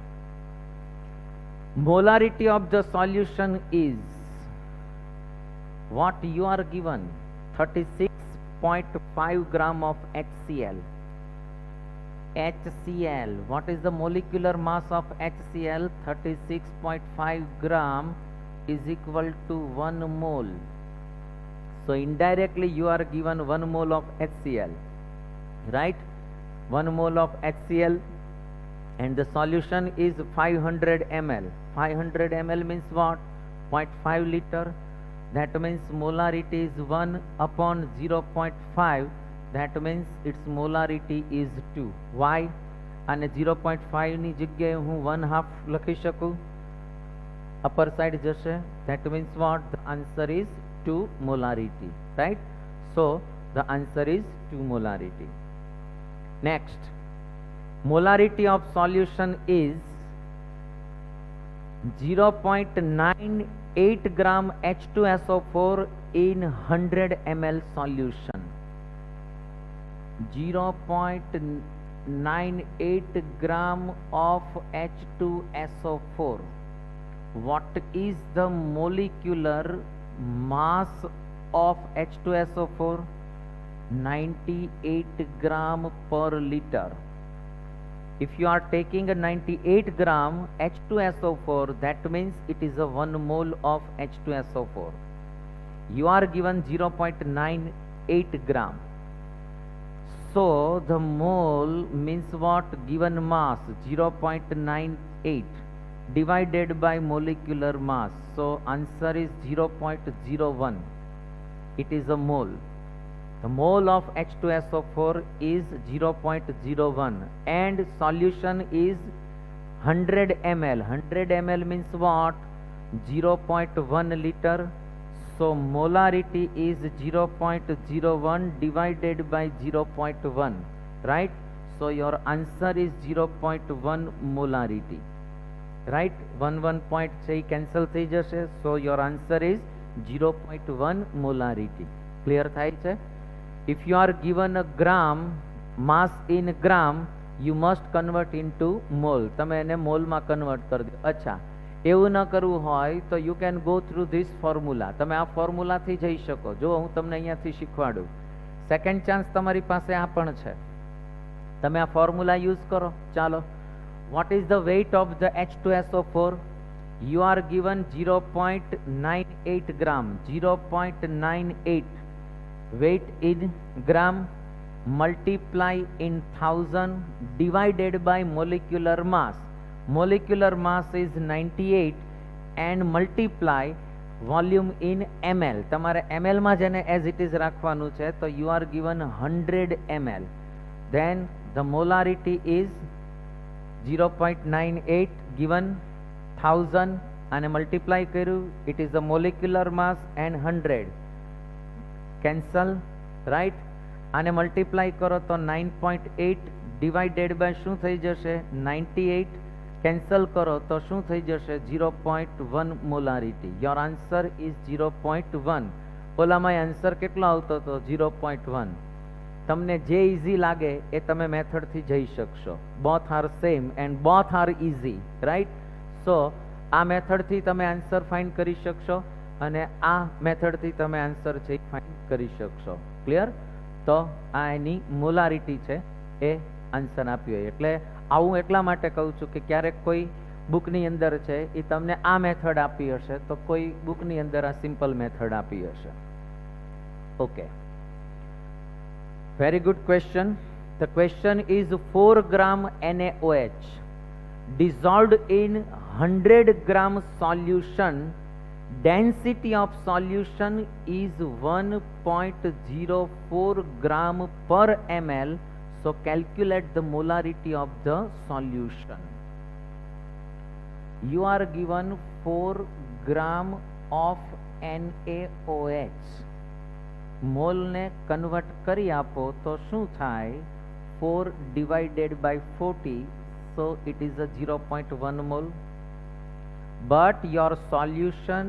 Molarity of the solution is what you are given? 36.5 gram of HCl. HCl. What is the molecular mass of HCl? 36.5 gram is equal to 1 mole. So indirectly you are given 1 mole of HCl, right? 1 mole of HCl, and the solution is 500 ml. 500 ml means what? 0.5 liter. That means molarity is 1 upon 0.5. That means its molarity is 2. Why? And 0.5 ની જગ્યાએ હું 1/2 લખી શકું. Upper side જશે. That means what? The answer is 2 molarity, right? So the answer is 2 molarity. Next, molarity of solution is 0.98 gram H2SO4 in 100 ml solution. 0.98 gram of H2SO4. What is the molecular mass of H2SO4? 98 gram per liter. If you are taking a 98 gram H2SO4, that means it is a 1 mole of H2SO4. You are given 0.98 gram. So the mole means what? Given mass 0.98 divided by molecular mass. So answer is 0.01. It is a mole. The mole of H2SO4 is 0.01 and solution is 100 ml. 100 ml means what? 0.1 liter. So molarity is 0.01 divided by 0.1, right? So your answer is 0.1 molarity, right? 1 point say cancel થઈ જશે. So your answer is 0.1 molarity. Clear થાય છે? If you are given a gram, mass in gram, you must convert into mole. તમે એને મોલમાં convert કરી દો. અચ્છા, એવું ન કરવું હોય તો you can go through this formula. તમે આ ફોર્મ્યુલાથી જઈ શકો. જો હું તમને અહીંયાથી શીખવાડું. સેકન્ડ ચાન્સ તમારી પાસે આ પણ છે. તમે આ ફોર્મ્યુલા યુઝ કરો. ચાલો. What is the weight of the H2SO4? You are given 0.98 gram. 0.98 weight in gram. multiply in 1000 divided by molecular mass. Molecular mass is 98 and multiply volume in ml. તમારે ml માં જેને as it is રાખવાનું છે, તો you are given 100 ml. Then the molarity is 0.98 given 1000 અને multiply કર્યું, it is the molecular mass and 100 cancel, right? આને multiply કરો તો 9.8 ડિવાઇડેડ બાય શું થઈ જશે 98, કેન્સલ કરો તો શું થઈ જશે 0.1 મોલારિટી. Your answer is 0.1. ઓલામાં આન્સર કેટલો આવતો હતો 0.1. તમને જે ઇઝી લાગે એ તમે મેથડથી જઈ શકશો. Both are same and both are easy, right? So આ મેથડથી તમે આન્સર ફાઇન્ડ કરી શકશો અને આ મેથડથી તમે આન્સર છે ફાઇન્ડ કરી શકશો. ક્લિયર? તો આ એની મોલારિટી છે, એ આન્સર આપ્યો. એટલે આવું એટલા માટે કહું છું કે ક્યારેક કોઈ બુકની અંદર છે એ તમને આ મેથડ આપી હશે, તો કોઈ બુકની અંદર આ સિમ્પલ મેથડ આપી હશે. Okay, very good question. The question is 4 gram NaOH dissolved in 100 gram solution. Density of solution is 1.04 gram per ml. So calculate the molarity of the solution. You are given 4 gram of NaOH. Mall ને convert કરી આપો તો શું થાય 4 divided by 40, so it is a 0.1 mole. But your solution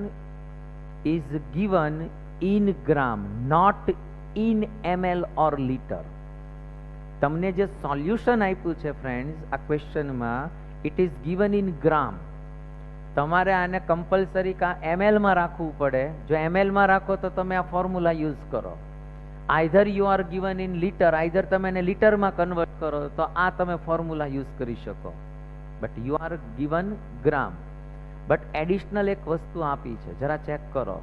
is given in gram, not in ml or liter. તમને જે solution આપ્યું છે ફ્રેન્ડ્સ આ ક્વેશ્ચનમાં, ઇટ ઇઝ ગિવન ઇન ગ્રામ. તમારે આને કમ્પલસરી કા ml માં રાખવું પડે. જો ml માં રાખો તો તમે આ ફોર્મ્યુલા યુઝ કરો. Either you are given in litre, either તમે એને લીટરમાં કન્વર્ટ કરો તો આ તમે ફોર્મ્યુલા યુઝ કરી શકો. But you are given gram. But additional એક વસ્તુ આપી છે, જરા ચેક કરો.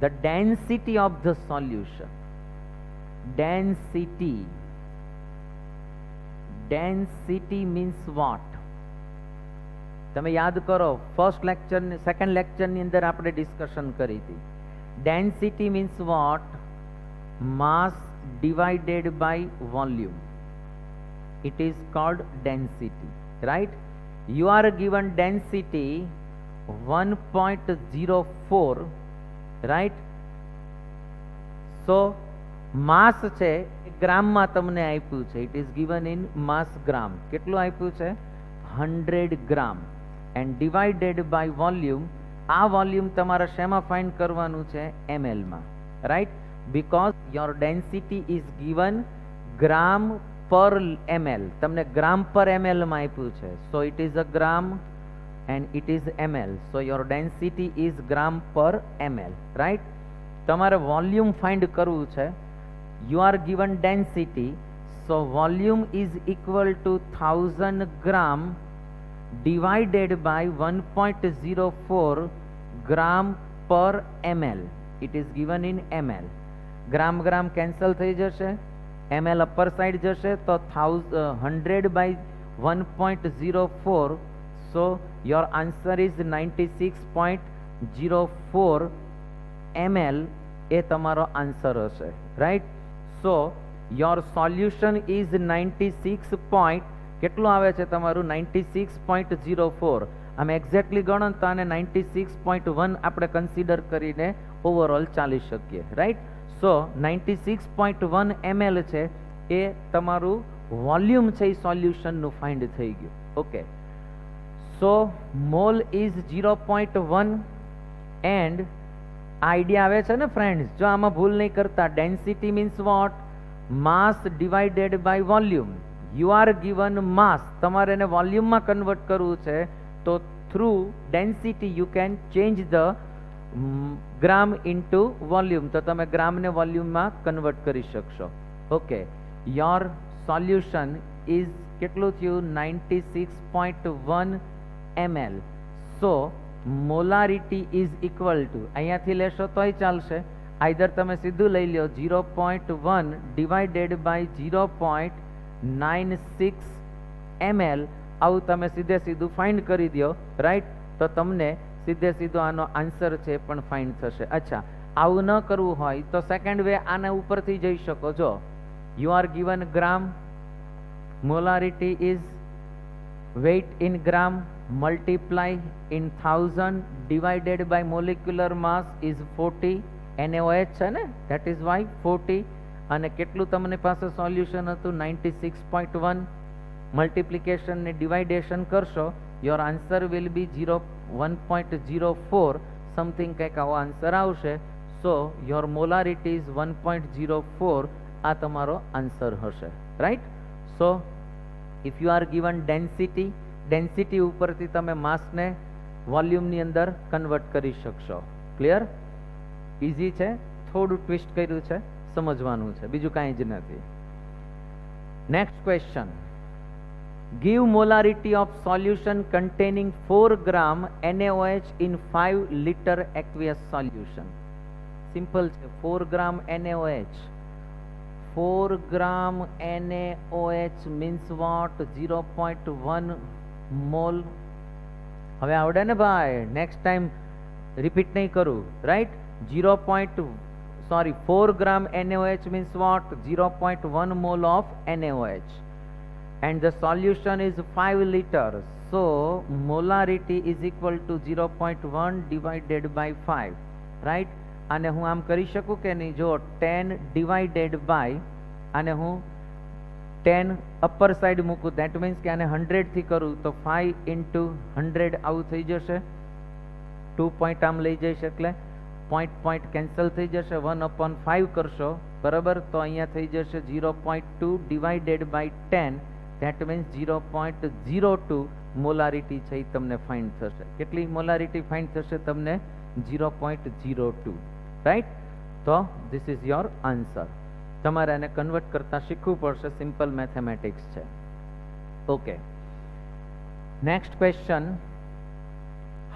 The density of the solution. Density, density means vote? તમે યાદ કરો, ફર્સ્ટ લેક્ચર સેકન્ડ લેક્ચરની અંદર આપણે ડિસ્કશન કરી હતી. Density means what? Mass divided by volume. It is called density, right? You are given density 1.04, right? So mass છે ગ્રામમાં તમને આપ્યું છે. It is given in mass gram. કેટલું આપ્યું છે 100 gram and divided by volume. આ વોલ્યુમ તમારે શેમાં ફાઇન્ડ કરવાનું છે ml માં, right? Because your density is given gram per ml. તમને ગ્રામ પર ml માં આપ્યું છે. So it is a gram and it is ml. So your density is gram per ml, right? તમારે વોલ્યુમ ફાઇન્ડ કરવું છે. You are given density, so volume is equal to 1000 gram divided by 1.04 gram per ml. It is given in ml. Gram gram cancel થઈ જશે, ml upper side જશે તો 100 by 1.04. So your answer is 96.04 ml. એ તમારો answer હશે, right? So your solution is 96 point કેટલું આવે છે તમારું 96.04. આમ એક્ઝેક્ટલી ગણો તો આને 96.1 આપણે કન્સિડર કરીને ઓવરઓલ ચાલી શકીએ, રાઈટ? સો 96.1 ml છે એ તમારું વોલ્યુમ છે એ સોલ્યુશનનું ફાઇન્ડ થઈ ગયું. Okay, so mole is 0.1 and idea આવે છે ને ફ્રેન્ડ્સ? જો આમાં ભૂલ નહીં કરતા, density means what? Mass divided by volume. You are given mass, તમારે એને વોલ્યુમમાં કન્વર્ટ કરવું છે તો through density you can change the gram into volume. તો તમે ગ્રામને વોલ્યુમમાં કન્વર્ટ કરી શકશો. ઓકે, યોર સોલ્યુશન ઇઝ કેટલું થયું 96.1 ml. So molarity is equal two, અહીંયાથી લેશો તોય ચાલશે, આઈધર તમે સીધું લઈ લ્યો 0.1 ડિવાઇડેડ બાય 0.96 ml, આવું તમે સીધે સીધું ફાઇન્ડ કરી દો, રાઈટ? તો તમને સીધે સીધો આનો આન્સર છે પણ ફાઇન્ડ થશે. અચ્છા, આવું ન કરવું હોય તો સેકન્ડ વે આના ઉપરથી જઈ શકો છો. You are given gram, molarity is weight in gram, multiply in 1000 divided by molecular mass is 40, NaOH છે ને, that is why 40. અને કેટલું તમને પાસે સોલ્યુશન હતું? 96.1. મલ્ટિપ્લિકેશન ને ડિવાઇડેશન કરશો, your answer will be 1.04 something, કંઈક આવો આન્સર આવશે. સો યોર મોલારિટી ઇઝ 1.04. આ તમારો આન્સર હશે, right? So if you are given density, density ઉપરથી તમે માસને વોલ્યુમની અંદર કન્વર્ટ કરી શકશો. ક્લિયર? ઇઝી છે, થોડું ટ્વિસ્ટ કર્યું છે, સમજવાનું છે, બીજું કાંઈ જ નથી. Next question, give molarity of solution containing 4 gram NaOH in 5 liter aqueous solution. Simple છે. 4 gram NaOH, 4 gram NaOH means what? 0.1 mol. હવે આવડે ને ભાઈ? નેક્સ્ટ ટાઈમ રિપીટ નહીં કરું, right? 4 gram NaOH means what? 0.1 mole of NaOH. And the solution is 5 liters. So molarity is equal to 0.1 divided by 5, right? આને હું આમ કરી શકું કે નહીં? જો 10 ડિવાઇડેડ બાય, આને હું 10 અપર સાઈડ મૂકું, દેટ મીન્સ કે આને 100 થી કરું તો 5 into 100 આવું થઈ જશે. 2 પોઈન્ટ આમ લઈ જઈશ એટલે પોઈન્ટ કેન્સલ થઈ જશે. 1/5 કરશો, બરાબર? તો અહીંયા થઈ જશે 0.2 divided by 10, that means 0.02 molarity છે એ તમને ફાઇન્ડ થશે. કેટલી મોલારિટી ફાઇન્ડ થશે તમને? 0.02, રાઈટ? તો ધીસ ઇઝ યોર આન્સર. તમારે આને કન્વર્ટ કરતા શીખવું પડશે, સિમ્પલ મેથેમેટિક્સ છે. Okay, next question,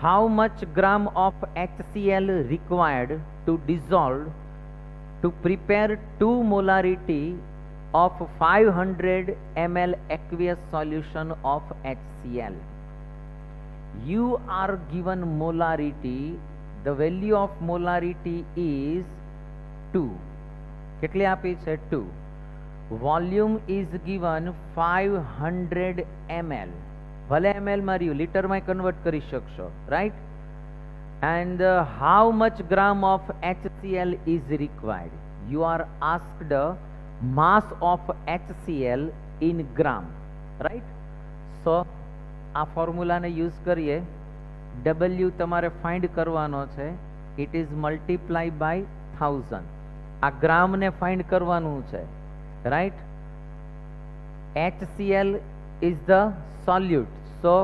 how much gram of HCl required to dissolve to prepare 2 molarity of 500 ml aqueous solution of HCl? You are given molarity, the value of molarity is 2. કેટલી આપી છે? 2. Volume is given 500 ml. ભલે ml માં રહ્યું, લીટરમાં convert કરી શકશો, right? And how much gram of HCl is required? You are asked mass of HCl in gram, right? So આ ફોર્મ્યુલાને યુઝ કરીએ. W તમારે ફાઇન્ડ કરવાનો છે. It is multiply by 1000. આ ગ્રામને ફાઇન્ડ કરવાનું છે, right? HCl is the solute, so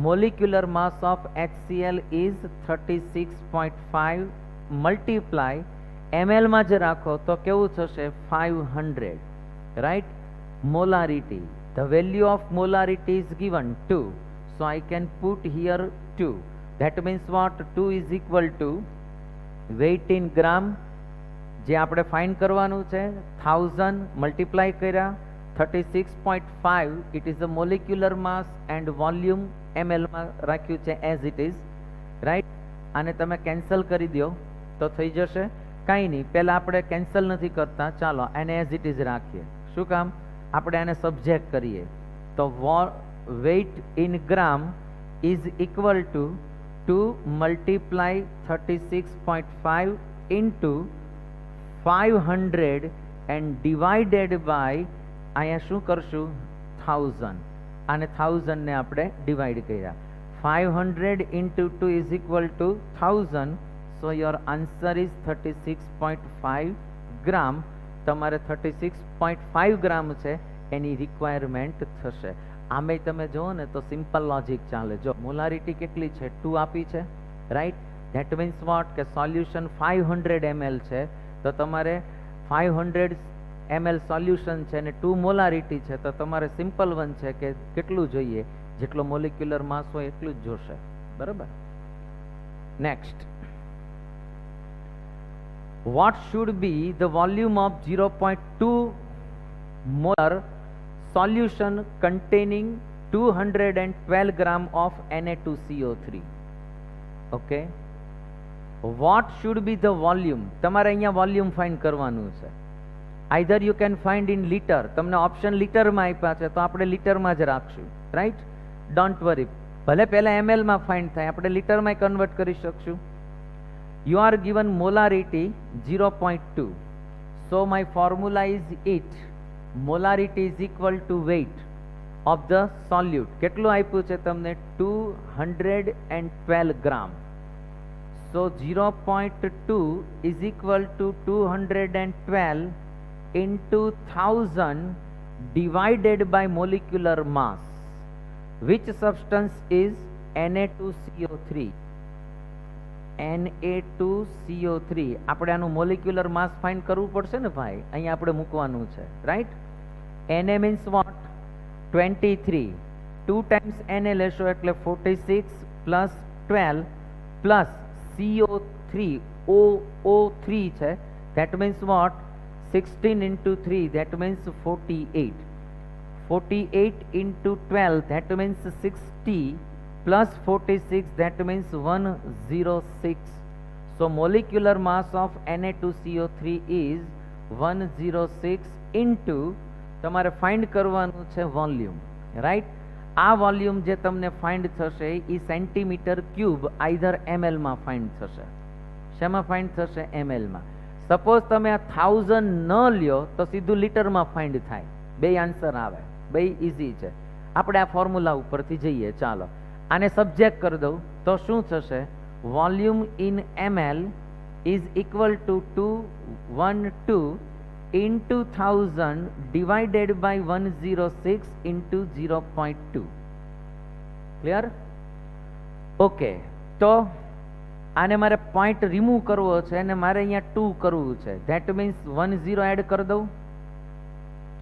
molecular mass of HCl is 36.5 multiply ml માં જ રાખો તો કેવું થશે? 500, right? Molarity, the value of molarity is given 2, so I can put here 2. That means what? 2 is equal to weight in gram, જે આપણે find કરવાનું છે, 1000 મલ્ટીપ્લાય કર્યા 36.5. It is a molecular mass and volume ml માં રાખ્યું છે as it is, right? આને તમે કેન્સલ કરી દો તો થઈ જશે. કાંઈ નહીં, પહેલાં આપણે કેન્સલ નથી કરતા, ચાલો એને એઝ ઇટ ઇઝ રાખીએ. શું કામ? આપણે આને સબ્જેક્ટ કરીએ. તો weight in gram is equal to 2 multiply 36.5 into 500 and divided by, અહીંયા શું કરશું? 1000. આને 1000 ને આપણે ડિવાઈડ કર્યા. 500 into 2 is equal to 1000. So your answer is 36.5 gram. તમારે 36.5 ગ્રામ છે એની રિક્વાયરમેન્ટ થશે. આમે તમે જુઓ ને તો સિમ્પલ લોજિક ચાલે. જો મોલારિટી કેટલી છે? 2 આપી છે, રાઈટ? That means what? કે સોલ્યુશન 500 ml છે, તો તમારે 500 ml સોલ્યુશન છે ને 2 મોલારિટી છે, તો તમારે સિમ્પલ વન છે કે કેટલું જોઈએ? જેટલો મોલિક્યુલર માસ હોય એટલું જ જોશે, બરાબર? Next, what should be the volume of 0.2 molar solution containing 212 gram of Na2CO3? okay, what should be the volume? તમારે અહીંયા વોલ્યુમ ફાઇન્ડ કરવાનું છે. Either you can find in litre. તમને ઓપ્શન લીટરમાં આપ્યા છે તો આપણે લીટરમાં જ રાખશું, રાઈટ? ડોન્ટ વરી, ભલે પહેલા એમએલમાં ફાઇન્ડ થાય, આપણે લીટરમાં કન્વર્ટ કરી શકશું. You are given molarity 0.2. So my formula is it. Molarity is equal to weight of the solute. કેટલું આપ્યું છે તમને? 212 gram. So 0.2 is equal to 212 into 1000 divided by molecular mass. Which substance is Na2CO3? Na2CO3. આપણે આનું molecular માસ find કરવું પડશે ને ભાઈ, અહીંયા આપણે મૂકવાનું છે, right? Na means what? 23. 2 times Na લેશો એટલે 46 પ્લસ 12 પ્લસ CO3 O3 છે, that means what? 16 into 3, that means 48. 48 into 12, that means 60 plus 46, that means 106. So molecular mass of Na2CO3 is 106 into તમારે ફાઇન્ડ કરવાનું છે વોલ્યુમ, રાઈટ? આ volume જે તમને find થશે એ સેન્ટીમીટર ક્યુબ આઈધર એમએલમાં ફાઇન્ડ થશે. શેમાં ફાઇન્ડ થશે? એમએલમાં. સપોઝ તમે આ 1000 ન લ્યો તો સીધું લીટરમાં ફાઇન્ડ થાય. બે આન્સર આવે, બે ઇઝી છે. આપણે આ ફોર્મ્યુલા ઉપરથી જઈએ. ચાલો આને સબ્જેક્ટ કરી દઉં તો શું થશે? Volume in ML is equal two 212 into 1000 divided by 106 into 0.2. Clear? Okay, તો આને મારે પોઈન્ટ રિમૂવ કરવો છે અને મારે અહીંયા 2 કરવું છે. ધેટ મીન્સ 10 એડ કરી દઉં.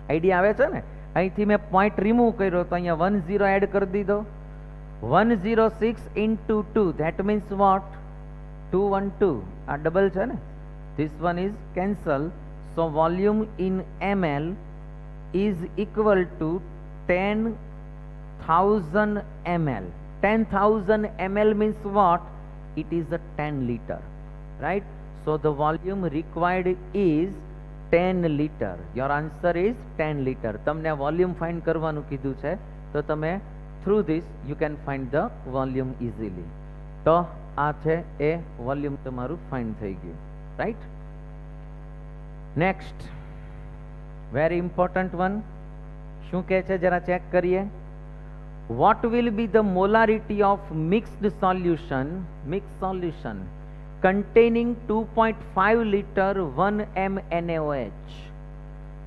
આઈડિયા આવે છે ને? અહીંથી મેં પોઈન્ટ રિમૂવ કર્યો તો અહીંયા 10 એડ કરી દીધો. 106 into 2, that means what? 212. આ ડબલ છે ને? This one is cancel. So volume in ml is equal to 10,000 ml. 10,000 ml means what? It is a 10 liter, right? So the volume required is 10 liter. Your answer is 10 liter. તમને volume find કરવાનું કીધું છે તો તમે through this you can find the volume easily. તો આ છે એ volume તમારું ફાઇન્ડ થઈ ગયું, right? Next very important one શું કહે છે જરા ચેક કરીએ. what will be the molarity of mixed solution containing 2.5 liter 1 m NaOH?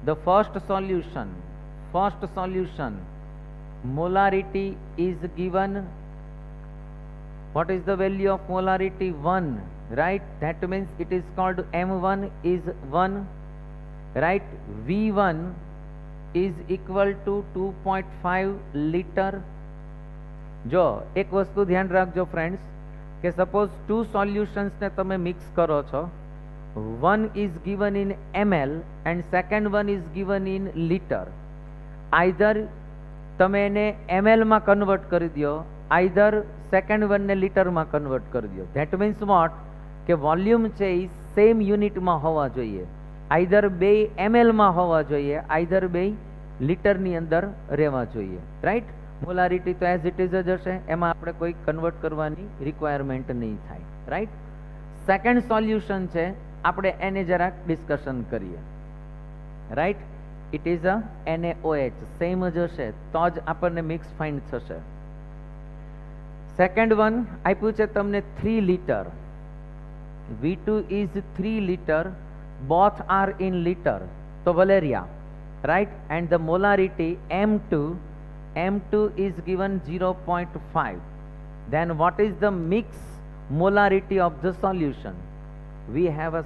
The first solution molarity is given. What is the value of molarity? 1, right? That means it is called M1 is 1, right? V1 is equal to 2.5 liter. જો એક વસ્તુ ધ્યાન રાખજો friends કે suppose 2 સોલ્યુશન્સને તમે mix કરો છો, one is given in ml and second one is given in liter. Either તમે એને ml માં કન્વર્ટ કરી દો, આઈધર સેકન્ડ વનને લીટરમાં કન્વર્ટ કરી દો. That means what? કે વોલ્યુમ છે એ સેમ યુનિટમાં હોવા જોઈએ. આઈધર બે mlમાં હોવા જોઈએ, આઈધર બે લીટરની અંદર રહેવા જોઈએ, રાઈટ? મોલારિટી તો એઝ ઇટ ઇઝ જ હશે, એમાં આપણે કોઈ કન્વર્ટ કરવાની રિક્વાયરમેન્ટ નહીં થાય, રાઈટ? સેકન્ડ સોલ્યુશન છે, આપણે એને જરાક ડિસ્કશન કરીએ, right? It is a NaOH, same જ હશે તો જ આપણને મિક્સ ફાઇન્ડ થશે. સેકન્ડ વન આપ્યું છે તમને 3 liter. V2 is 3 liter. Both are in liter. So Valeria, right? And the molarity M2 is given 0.5. Then what is the mix molarity of the solution? We have a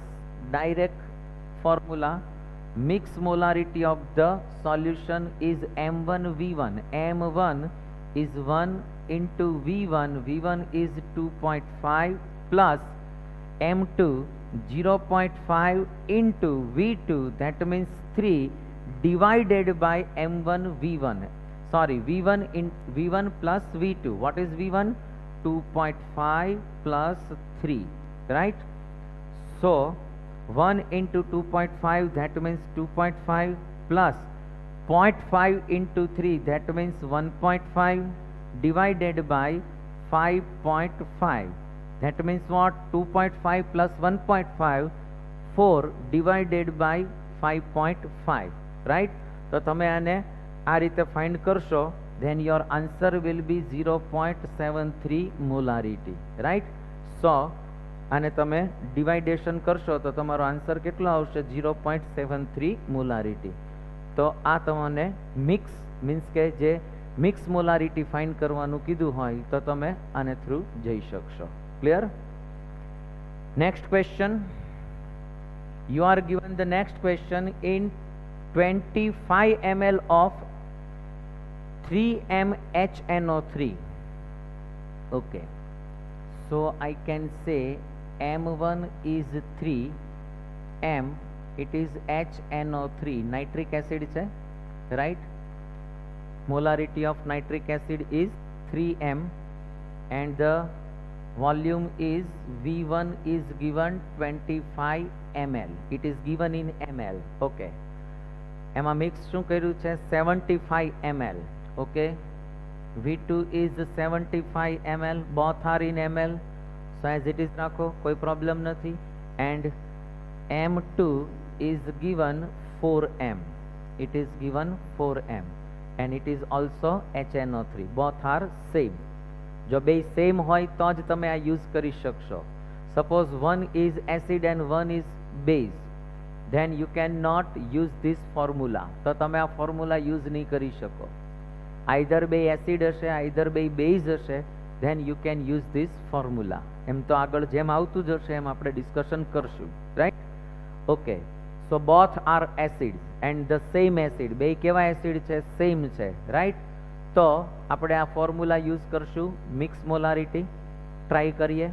direct formula. Mix molarity of the solution is M1V1. M1 is 1 into V1. V1 is 2.5 plus M2 0.5 into V2, that means 3 divided by M1 V1. Sorry, V1 in V1 plus V2. What is V1? 2.5 plus 3, right? So 1 into 2.5, that means 2.5 plus 0.5 into 3, that means 1.5 divided by 5.5. That means what? 2.5 plus 1.5, 4 divided by 5.5, right? તો તમે આને આ રીતે find કરશો, then your answer will be 0.73 molarity, right? So આને તમે ડિવાઇડેશન કરશો તો તમારો આન્સર કેટલો આવશે? 0.73 મોલારિટી. તો આ તમને મિક્સ મીન્સ કે જે મિક્સ મોલારિટી ફાઇન્ડ કરવાનું કીધું હોય તો તમે આને થ્રુ જઈ શકશો. Clear? Next question. You are given the next question in 25 ml of 3mHNO3. Okay. So I can say M1 is 3, M it is HNO3, nitric acid છે, right? Molarity of nitric acid is 3m and the volume is V1 is given 25 ml. It is given in ml. Okay. એમાં mix શું કર્યું છે? 75 ml. Okay. V2 is 75 ml. Both are in ml. So as it is રાખો, કોઈ problem નથી. And M2 is given 4m. It is given 4m and it is also HNO3. Both are same. જો બે same હોય તો જ તમે આ યુઝ કરી શકશો. Suppose one is acid and one is base, then you cannot use this formula. તો તમે આ ફોર્મ્યુલા યુઝ નહીં કરી શકો. આઈધર બે એસિડ હશે, આઈધર બે બેઝ હશે, then you can use this formula. એમ તો આગળ જેમ આવતું જશે એમ આપણે ડિસ્કશન કરશું, right? Okay. So both are acids and the same acid. બે કેવા એસિડ છે? સેમ છે, રાઈટ? તો આપણે આ ફોર્મ્યુલા યુઝ કરશું, મિક્સ મોલારિટી. ટ્રાય કરીએ.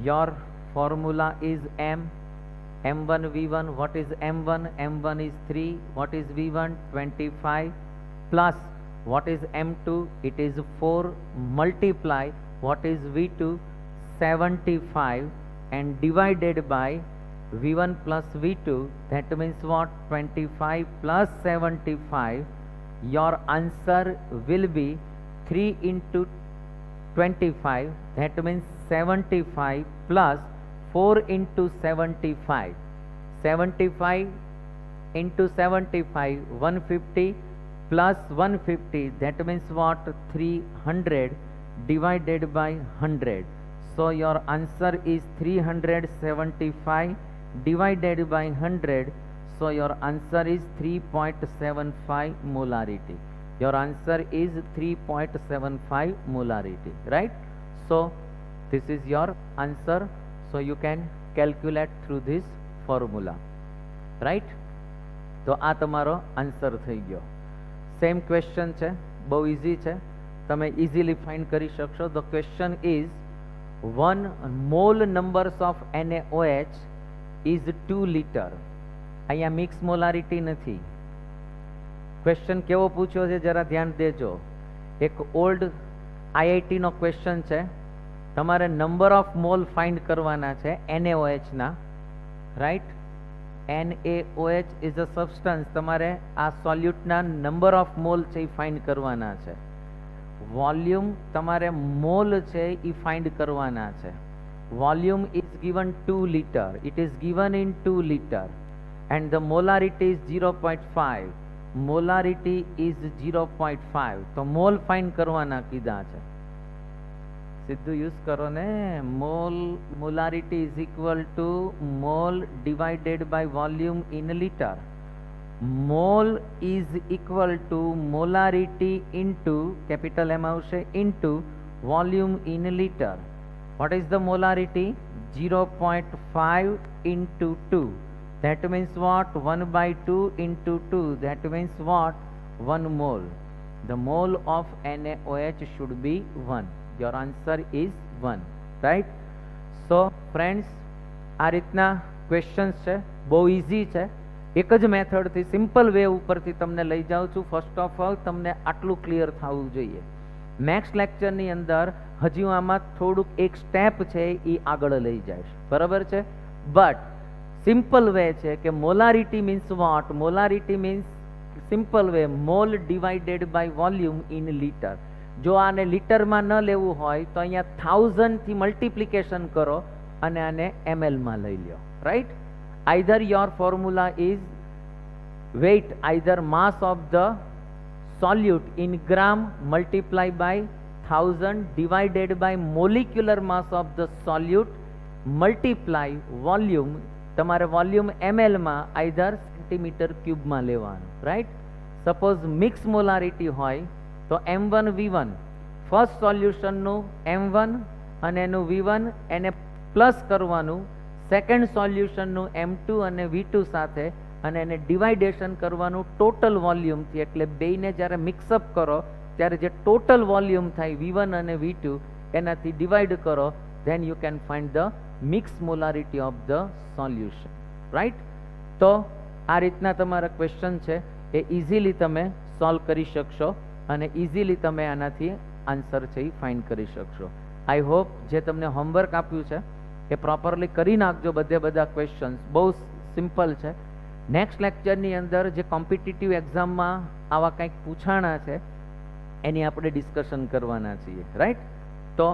Your formula is M1 V1. What is M1? M1 is 3. What is V1? 25 plus what is M2? It is 4 multiply what is V2? 75 and divided by V1 plus V2, that means what? 25 plus 75. Your answer will be 3 into 25, that means 75 plus 4 into 75. 75 into 75, 150 plus 150, that means what? 300 divided by 100. So your answer is 375 divided by 100. So your answer is 3.75 molarity. Your answer is 3.75 molarity, right? So this is your answer. So you can calculate through this formula, right? તો આ તમારો answer થઈ ગયો. Same question છે, બહુ easy છે, તમે easily find કરી શકશો. The question is 1 mole numbers of NaOH is 2 liter. અહીંયા મિક્સ મોલારિટી નથી. ક્વેશ્ચન કેવો પૂછ્યો છે જરા ધ્યાન દેજો. એક ઓલ્ડ આઈઆઈટી નો ક્વેશ્ચન છે. તમારે નંબર ઓફ મોલ ફાઇન્ડ કરવાના છે NaOH ના, right? NaOH is a substance. તમારે આ સોલ્યુટના નંબર ઓફ મોલ છે એ ફાઇન્ડ કરવાના છે. વોલ્યુમ તમારે મોલ છે એ ફાઇન્ડ કરવાના છે. Volume is given 2 liter. It is given in 2 liter and the molarity is 0.5. Molarity is 0.5. તો મોલ ફાઇન્ડ કરવાના કીધા છે. સીધું યુઝ કરો ને. Molarity is equal to mole divided by volume in litre. Mole is equal to molarity into capital M આવશે into volume in litre. What is the molarity? 0.5 into 2. That means what? 1/2 into 2. That means what? 1 mole. The mole of NaOH should be 1. Your answer is 1, right? So friends, આ રીતના questions છે, બહુ easy છે. એક જ મેથડથી simple way ઉપરથી તમને લઈ જાઉં છું. ફર્સ્ટ ઓફ ઓલ તમને આટલું ક્લિયર થવું જોઈએ. નેક્સ્ટ લેક્ચરની અંદર હજી હું આમાં થોડુંક એક સ્ટેપ છે એ આગળ લઈ જઈશ, બરાબર છે. બટ સિમ્પલ વે છે કે molarity means what? Molarity means simple way mole divided by volume in litre. જો આને લીટરમાં ન લેવું હોય તો અહીંયા 1000 થી મલ્ટિપ્લિકેશન કરો અને આને ml માં લઈ લો, right? Either your formula is weight, either mass of the solute in gram multiply by 1000 divided by molecular mass of the solute multiply volume. તમારે વોલ્યુમ ml માં આઈધર સેન્ટીમીટર ક્યુબમાં લેવાનું, રાઈટ? સપોઝ મિક્સ મોલારિટી હોય તો m1 v1 first સોલ્યુશનનું m1 અને એનું v1 એને plus કરવાનું second સોલ્યુશનનું m2 અને v2 સાથે અને એને ડિવાઇડેશન કરવાનું ટોટલ વોલ્યુમથી. એટલે બેયને જ્યારે મિક્સઅપ કરો ત્યારે જે ટોટલ વોલ્યુમ થાય v1 અને v2 એનાથી ડિવાઈડ કરો, then you can find the mix molarity of the solution, right? તો આ રીતના તમારા ક્વેશ્ચન છે એ ઇઝીલી તમે સોલ્વ કરી શકશો અને ઇઝીલી તમે આનાથી આન્સર છે એ ફાઇન્ડ કરી શકશો. આઈ હોપ જે તમને હોમવર્ક આપ્યું છે એ પ્રોપરલી કરી નાખજો. બધા ક્વેશ્ચન્સ બહુ સિમ્પલ છે. નેક્સ્ટ લેક્ચરની અંદર જે કોમ્પિટિટિવ એક્ઝામમાં આવા કંઈક પૂછાણા છે એની આપણે ડિસ્કશન કરવાના છીએ, રાઈટ? તો